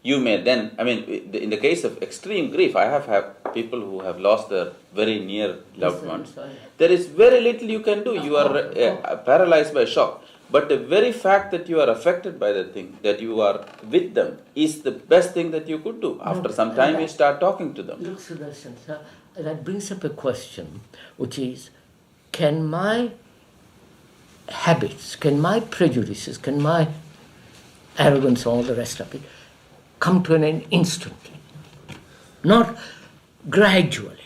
You may then, I mean, in the case of extreme grief, I have had people who have lost their very near loved ones. There is very little you can do. You are paralyzed by shock. But the very fact that you are affected by the thing, that you are with them, is the best thing that you could do. After some time, you start talking to them. Look, Sudarshan, sir, that brings up a question, which is, can my habits, can my prejudices, can my arrogance, all the rest of it, come to an end instantly, not gradually?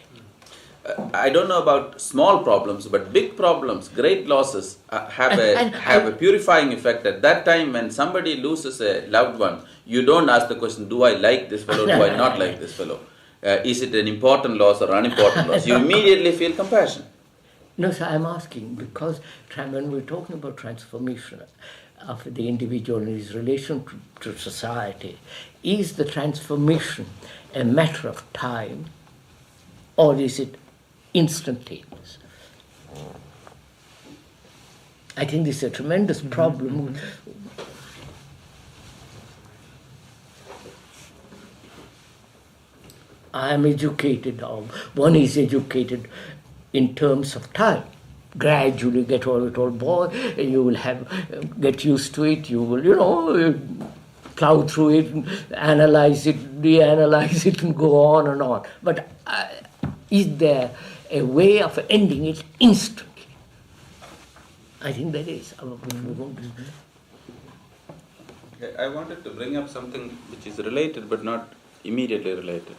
I don't know about small problems, but big problems, great losses have a purifying effect. At that time, when somebody loses a loved one, you don't ask the question, do I like this fellow, do I not like this fellow? Is it an important loss or unimportant loss? You immediately feel compassion. No, sir, I'm asking because when we're talking about transformation of the individual in his relation to society, is the transformation a matter of time or is it instantaneous? I think this is a tremendous problem. I am educated, or one is educated in terms of time. Gradually get all it all boy, you will get used to it, you will, plow through it, analyze it, reanalyze it, and go on and on. But is there a way of ending it instantly? I think there is. I wanted to bring up something which is related but not immediately related.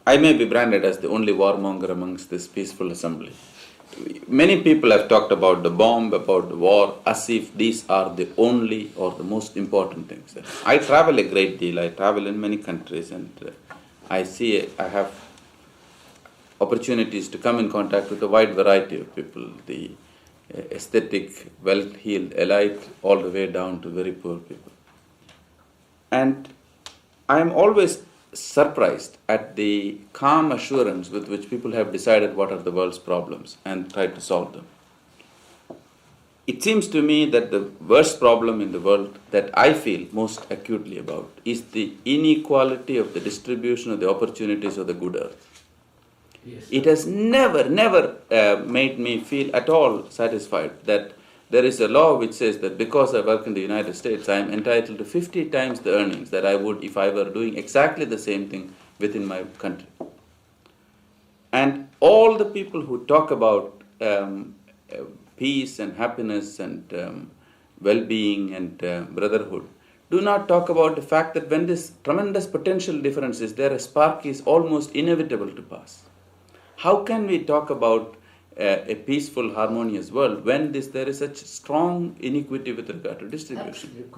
I may be branded as the only warmonger amongst this peaceful assembly. Many people have talked about the bomb, about the war, as if these are the only or the most important things. I travel a great deal. I travel in many countries, and I have opportunities to come in contact with a wide variety of people, the aesthetic, well-heeled elite, all the way down to very poor people. And I am always surprised at the calm assurance with which people have decided what are the world's problems and tried to solve them. It seems to me that the worst problem in the world that I feel most acutely about is the inequality of the distribution of the opportunities of the good earth. Yes. It has never made me feel at all satisfied that there is a law which says that because I work in the United States, I am entitled to 50 times the earnings that I would if I were doing exactly the same thing within my country. And all the people who talk about peace and happiness and well-being and brotherhood do not talk about the fact that when this tremendous potential difference is there, a spark is almost inevitable to pass. How can we talk about a peaceful, harmonious world when there is such strong inequity with regard to distribution?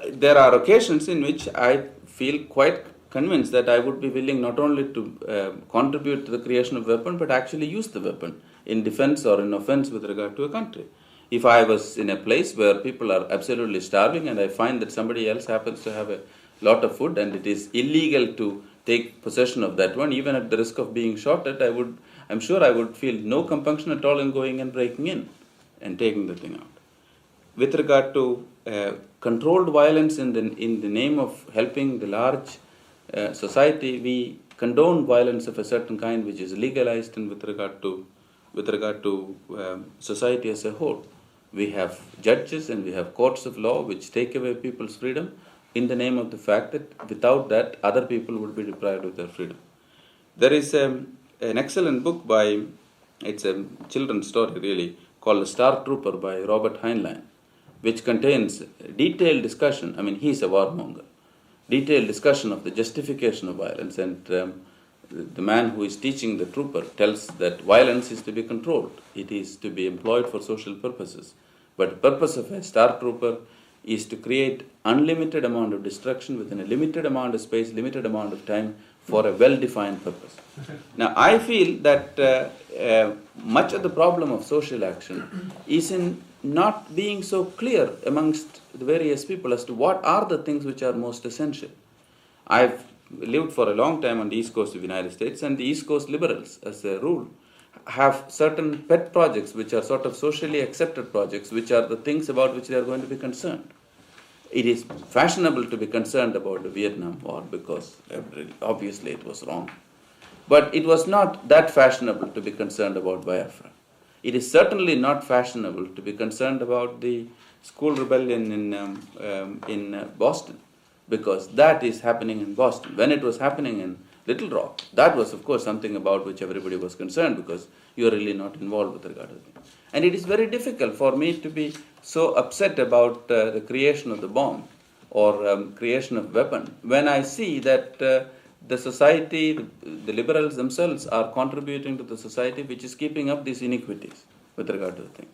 There are occasions in which I feel quite convinced that I would be willing not only to contribute to the creation of a weapon, but actually use the weapon in defense or in offense with regard to a country. If I was in a place where people are absolutely starving and I find that somebody else happens to have a lot of food and it is illegal to take possession of that one, even at the risk of being shot at, I'm sure I would feel no compunction at all in going and breaking in and taking the thing out. With regard to controlled violence in the name of helping the large society, we condone violence of a certain kind which is legalized and with regard to society as a whole. We have judges and we have courts of law which take away people's freedom in the name of the fact that without that other people would be deprived of their freedom. There is an excellent book it's a children's story really, called The Star Trooper by Robert Heinlein, which contains detailed discussion. I mean, he's a warmonger. Detailed discussion of the justification of violence, and the man who is teaching the trooper tells that violence is to be controlled. It is to be employed for social purposes. But the purpose of a star trooper is to create unlimited amount of destruction within a limited amount of space, limited amount of time for a well-defined purpose. Now, I feel that much of the problem of social action is in not being so clear amongst the various people as to what are the things which are most essential. I've lived for a long time on the East Coast of the United States, and the East Coast liberals, as a rule, have certain pet projects which are sort of socially accepted projects, which are the things about which they are going to be concerned. It is fashionable to be concerned about the Vietnam War because obviously it was wrong. But it was not that fashionable to be concerned about Biafra. It is certainly not fashionable to be concerned about the school rebellion in Boston, because that is happening in Boston. When it was happening in Little Rock, that was of course something about which everybody was concerned because you are really not involved with regard to it. And it is very difficult for me to be so upset about the creation of the bomb or creation of weapon when I see that the society, the liberals themselves are contributing to the society which is keeping up these inequities with regard to the thing.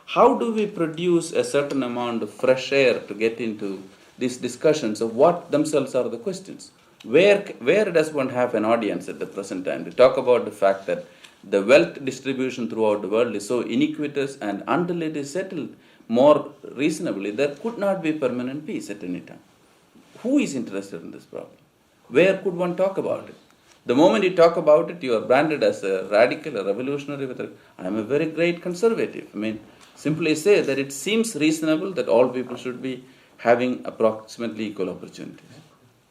How do we produce a certain amount of fresh air to get into these discussions of what themselves are the questions? Where does one have an audience at the present time to talk about the fact that the wealth distribution throughout the world is so iniquitous, and until it is settled more reasonably, there could not be permanent peace at any time? Who is interested in this problem? Where could one talk about it? The moment you talk about it, you are branded as a radical, a revolutionary. I am a very great conservative. I mean, simply say that it seems reasonable that all people should be having approximately equal opportunities.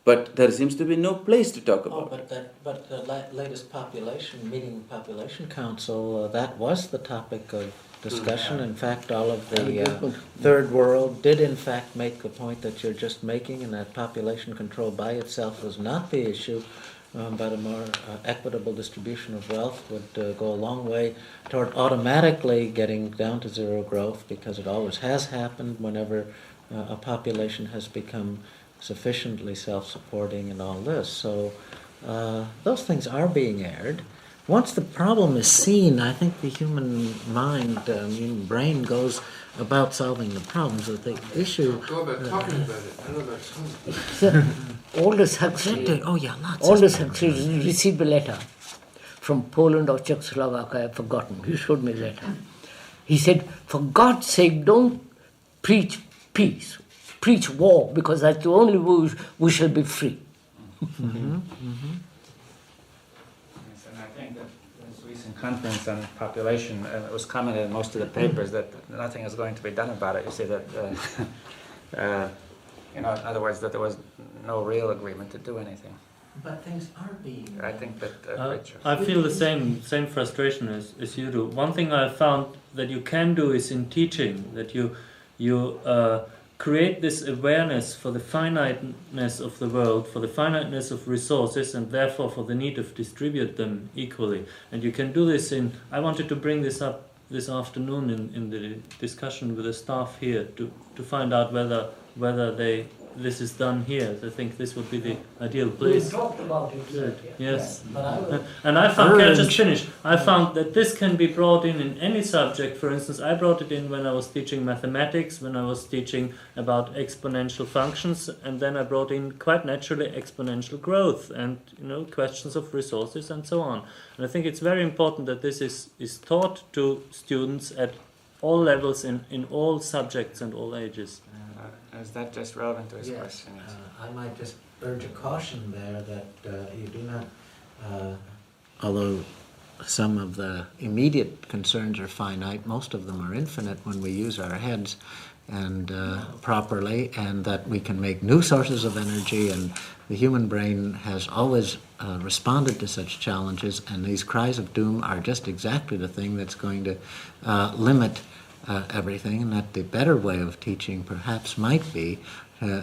But there seems to be no place to talk about it. But the latest population council, that was the topic of discussion. In fact, all of the third world did in fact make the point that you're just making, and that population control by itself was not the issue. but a more equitable distribution of wealth would go a long way toward automatically getting down to zero growth, because it always has happened whenever a population has become sufficiently self-supporting and all this. So those things are being aired. Once the problem is seen, I think the human mind, human brain goes about solving the problems. That the issue. Go about talking about it. I don't know about Aldous Huxley. Oh yeah, lots. Aldous Huxley received a letter from Poland or Czechoslovakia. I've forgotten. He showed me a letter. He said, "For God's sake, don't preach peace, preach war, because that's the only way we shall be free." And I think that this recent conference on population, it was commented in most of the papers that nothing is going to be done about it. You see that, in other words, that there was no real agreement to do anything. But things are being. I think that. I feel the same frustration as you do. One thing I found that you can do is in teaching, that you create this awareness for the finiteness of the world, for the finiteness of resources, and therefore for the need to distribute them equally. And you can do this I wanted to bring this up this afternoon in the discussion with the staff here to find out whether this is done here. I think this would be the ideal place. We talked about it. Yes. But and I found, can I just finish? I found that this can be brought in any subject. For instance, I brought it in when I was teaching mathematics, when I was teaching about exponential functions, and then I brought in quite naturally exponential growth and questions of resources and so on. And I think it's very important that this is taught to students at all levels in all subjects and all ages. Is that just relevant to his question? I might just urge a caution there that you do not, although some of the immediate concerns are finite, most of them are infinite when we use our heads and properly, and that we can make new sources of energy, and the human brain has always responded to such challenges, and these cries of doom are just exactly the thing that's going to limit everything, and that the better way of teaching perhaps might be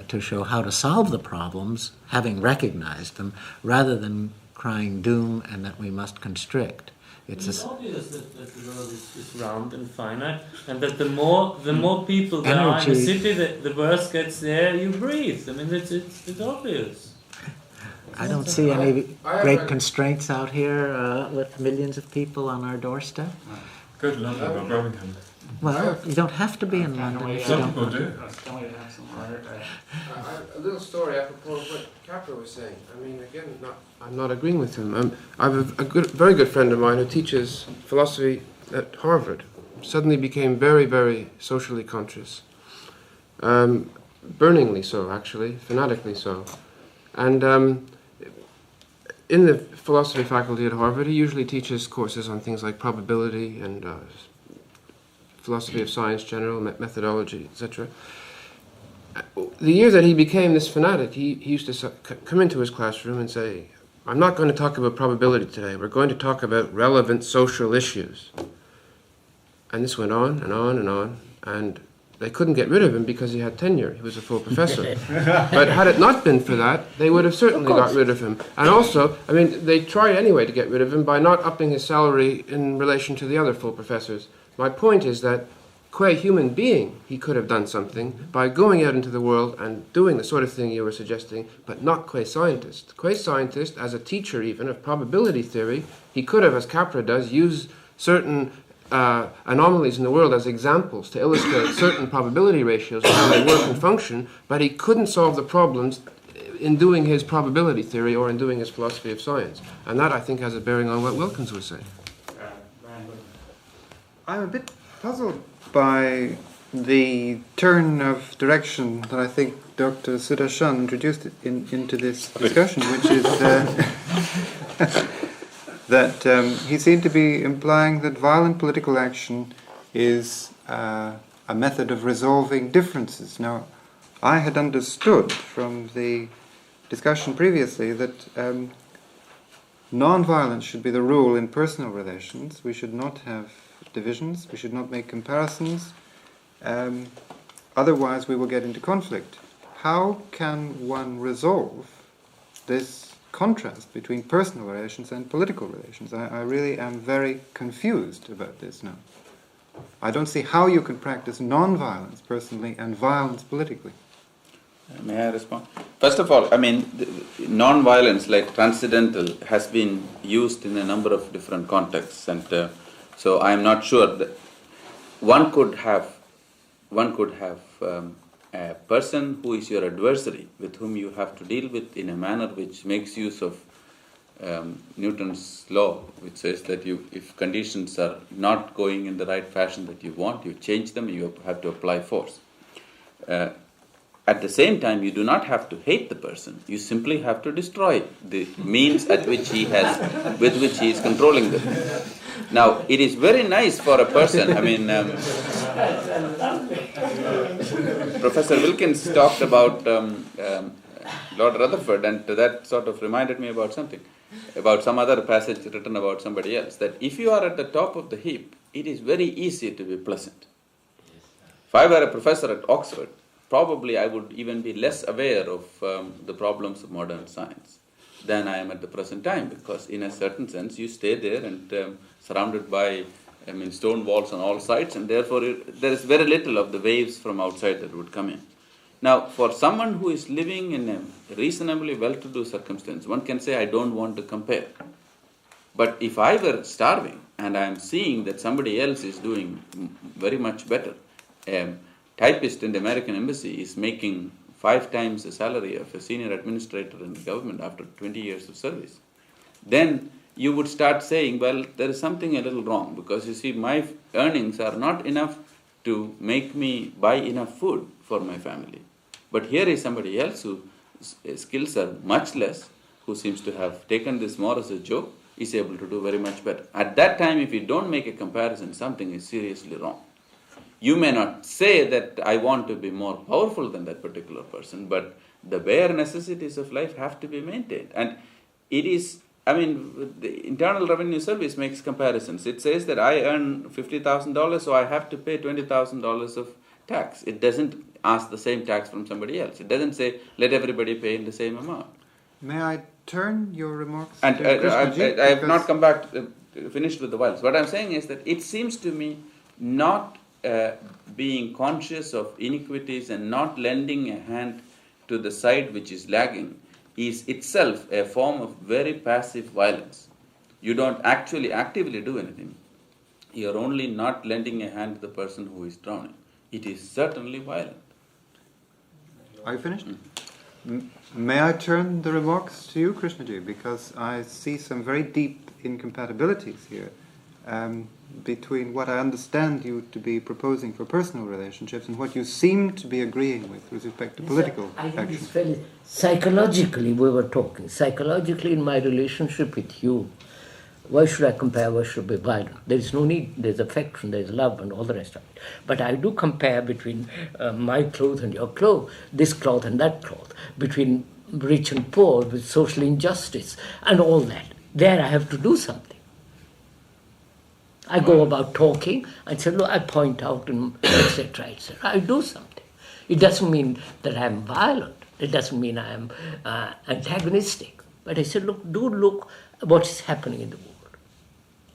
to show how to solve the problems, having recognized them, rather than crying doom and that we must constrict. It's obvious that the world is round and finite, and that the more people there are in the city, the worse gets the air you breathe. I mean, it's obvious. I don't see any great constraints out here with millions of people on our doorstep. Good luck about Birmingham. Well, you don't have to be in London. Some people do. A little story apropos of what Capra was saying. I mean, again, I'm not agreeing with him. I have a very good friend of mine who teaches philosophy at Harvard. Suddenly became very, very socially conscious. Burningly so, actually, fanatically so. And in the philosophy faculty at Harvard, he usually teaches courses on things like probability and philosophy of science, general methodology, etc. The year that he became this fanatic, he used to come into his classroom and say, "I'm not going to talk about probability today. We're going to talk about relevant social issues." And this went on and on and on, and they couldn't get rid of him because he had tenure. He was a full professor. But had it not been for that, they would have certainly got rid of him. And also, I mean, they tried anyway to get rid of him by not upping his salary in relation to the other full professors. My point is that, qua human being, he could have done something by going out into the world and doing the sort of thing you were suggesting, but not qua scientist. Qua scientist, as a teacher even of probability theory, he could have, as Capra does, used certain anomalies in the world as examples to illustrate certain probability ratios and how they work and function, but he couldn't solve the problems in doing his probability theory or in doing his philosophy of science. And that, I think, has a bearing on what Wilkins was saying. I'm a bit puzzled by the turn of direction that I think Dr. Sudarshan introduced into this discussion, which is that he seemed to be implying that violent political action is a method of resolving differences. Now, I had understood from the discussion previously that non-violence should be the rule in personal relations. We should not have divisions, we should not make comparisons, otherwise we will get into conflict. How can one resolve this contrast between personal relations and political relations. I really am very confused about this now. I don't see how you can practice non-violence personally and violence politically. May I respond? First of all, I mean, non-violence, like transcendental, has been used in a number of different contexts, and so I am not sure that one could have a person who is your adversary, with whom you have to deal with in a manner which makes use of Newton's law, which says that if conditions are not going in the right fashion that you want, you change them, you have to apply force. At the same time, you do not have to hate the person. You simply have to destroy the means with which he is controlling them. Now, it is very nice for a person. I mean, Professor Wilkins talked about Lord Rutherford, and that sort of reminded me about something, about some other passage written about somebody else, that if you are at the top of the heap, it is very easy to be pleasant. If I were a professor at Oxford, probably I would even be less aware of the problems of modern science than I am at the present time, because in a certain sense you stay there and surrounded by stone walls on all sides, and therefore there is very little of the waves from outside that would come in. Now, for someone who is living in a reasonably well-to-do circumstance, one can say, I don't want to compare. But if I were starving and I am seeing that somebody else is doing very much better, typist in the American embassy is making 5 times the salary of a senior administrator in the government after 20 years of service, then you would start saying, well, there is something a little wrong, because you see, my earnings are not enough to make me buy enough food for my family. But here is somebody else whose skills are much less, who seems to have taken this more as a joke, is able to do very much better. At that time, if you don't make a comparison, something is seriously wrong. You may not say that I want to be more powerful than that particular person, but the bare necessities of life have to be maintained. And it is, the Internal Revenue Service makes comparisons. It says that I earn $50,000, so I have to pay $20,000 of tax. It doesn't ask the same tax from somebody else. It doesn't say, let everybody pay in the same amount. May I turn your remarks and to Krishnamurti? I have not come back, finished with the violence. What I'm saying is that it seems to me not being conscious of iniquities and not lending a hand to the side which is lagging is itself a form of very passive violence. You don't actually actively do anything. You're only not lending a hand to the person who is drowning. It is certainly violent. Are you finished? May I turn the remarks to you, Krishnaji, because I see some very deep incompatibilities here between what I understand you to be proposing for personal relationships and what you seem to be agreeing with respect to political I think it's action. very psychologically we were talking. Psychologically in my relationship with you, why should I compare? Why should I be violent? There is no need. There's affection, there's love and all the rest of it. But I do compare between my cloth and your cloth, this cloth and that cloth, between rich and poor, with social injustice and all that. There I have to do something. I go about talking and say, look, I point out and etc., etc. I do something. It doesn't mean that I am violent. It doesn't mean I am antagonistic. But I said, look what is happening in the world.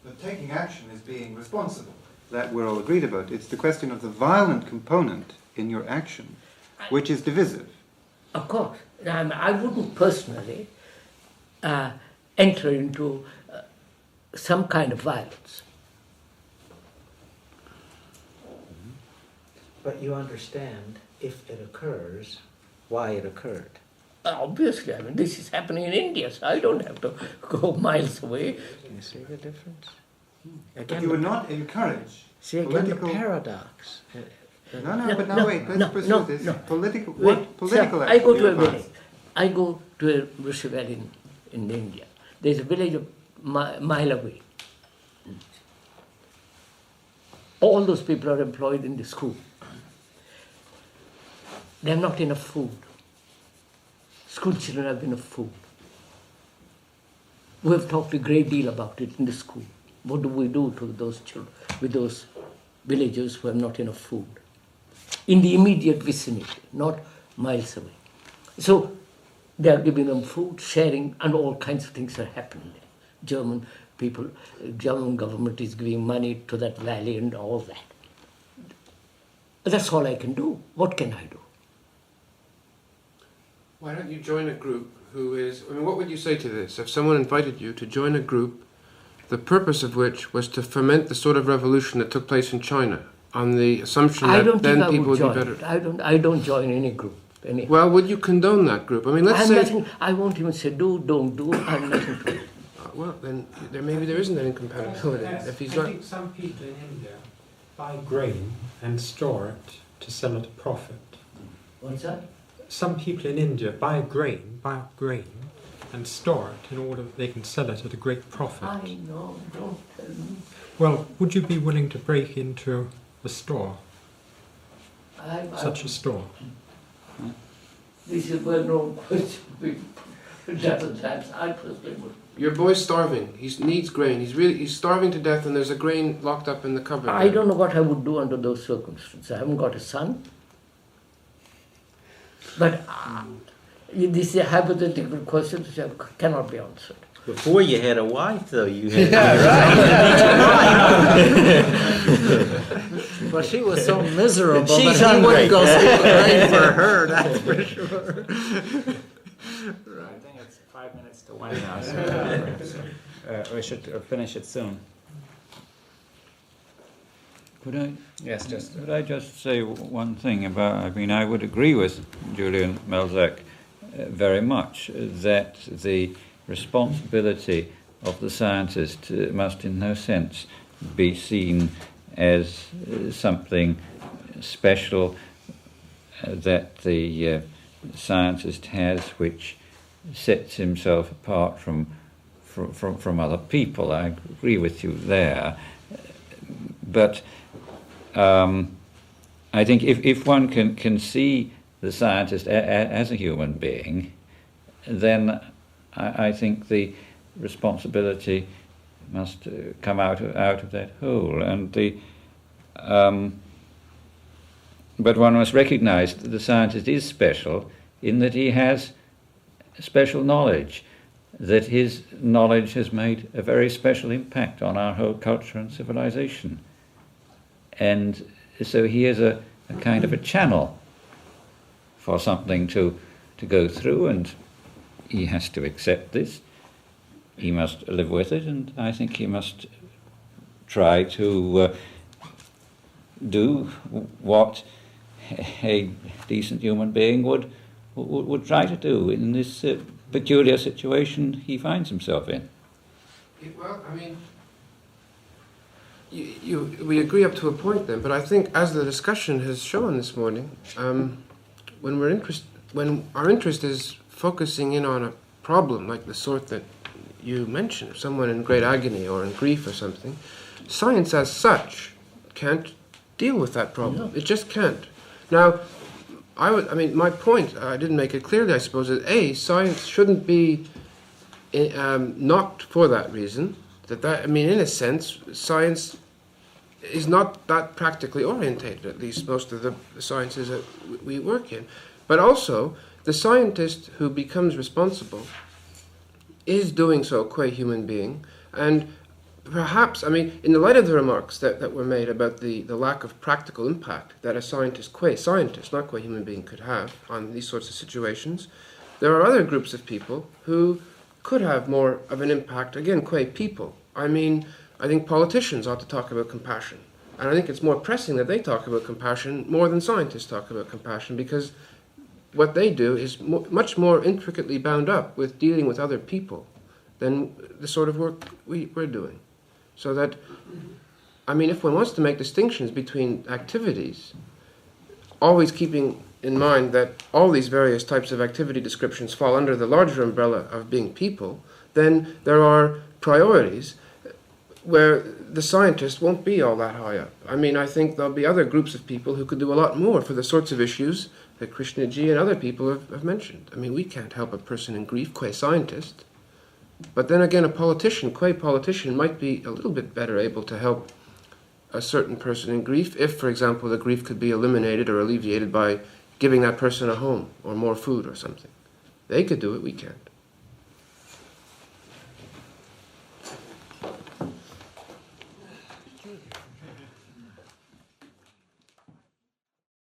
But taking action is being responsible. That we're all agreed about. It's the question of the violent component in your action, which is divisive. Of course. I wouldn't personally enter into some kind of violence. But you understand, if it occurs, why it occurred. Obviously, this is happening in India, so I don't have to go miles away. You see the difference? But you would not encourage the paradox. Wait, let's pursue this. Political Sir, action I go do to you a advise? village. I go to a Rishi Valley in India. There's a village a mile away. All those people are employed in the school. They have not enough food. School children have enough food. We have talked a great deal about it in the school. What do we do to those children, with those villagers who have not enough food? In the immediate vicinity, not miles away. So They are giving them food, sharing, and all kinds of things are happening. German people, German government is giving money to that valley and all that. That's all I can do. What can I do? Why don't you join a group who is... I mean, what would you say to this? If someone invited you to join a group, the purpose of which was to ferment the sort of revolution that took place in China, on the assumption that then people would be better... I don't join any group. Well, would you condone that group? I mean, let's say... Nothing, I won't even say do, don't do. I'm nothing to do. Well, then maybe there isn't an incompatibility. If he's I think some people in India buy grain and store it to sell at a profit. What's that? Some people in India buy up grain and store it in order that they can sell it at a great profit. I know, don't tell me. Well, would you be willing to break into a store? Such a store? This is well known question. Dozen times I personally would. Your boy's starving. He needs grain. He's starving to death, and there's a grain locked up in the cupboard. I don't know what I would do under those circumstances. I haven't got a son. But this is a hypothetical question which cannot be answered. Before you had a wife, though, you had... Well, she was so miserable She's that he hungry. wouldn't go steal grain for her, that's for sure. I think it's 5 minutes to 1 now, so we should finish it soon. Could I? Yes, just... Could I just say one thing about? I mean, I would agree with Julian Melzack very much that the responsibility of the scientist must, in no sense, be seen as something special that the scientist has, which sets himself apart from other people. I agree with you there, but I think if one can see the scientist as a human being, then I think the responsibility must come out of that whole. And but one must recognise that the scientist is special in that he has special knowledge, that his knowledge has made a very special impact on our whole culture and civilization. And so he is a kind of a channel for something to go through, and he has to accept this. He must live with it, and I think he must try to do what a decent human being would try to do in this peculiar situation he finds himself in. Well, I mean, we agree up to a point then, but I think as the discussion has shown this morning, when our interest is focusing in on a problem like the sort that you mentioned, someone in great agony or in grief or something, science as such can't deal with that problem. It just can't. Now, my point, I didn't make it clearly, I suppose, is science shouldn't be knocked for that reason. In a sense, science is not that practically orientated, at least most of the sciences that we work in. But also, the scientist who becomes responsible is doing so qua human being, and perhaps, in the light of the remarks that were made about the lack of practical impact that a scientist, qua scientist, not qua human being, could have on these sorts of situations, there are other groups of people who could have more of an impact, again, qua people. I think politicians ought to talk about compassion, and I think it's more pressing that they talk about compassion more than scientists talk about compassion, because what they do is much more intricately bound up with dealing with other people than the sort of work we're doing. So that, if one wants to make distinctions between activities, always keeping in mind that all these various types of activity descriptions fall under the larger umbrella of being people, then there are priorities where the scientist won't be all that high up. I think there'll be other groups of people who could do a lot more for the sorts of issues that Krishnaji and other people have mentioned. We can't help a person in grief, qua scientist. But then again, a politician, qua politician, might be a little bit better able to help a certain person in grief if, for example, the grief could be eliminated or alleviated by giving that person a home or more food or something. They could do it, we can't.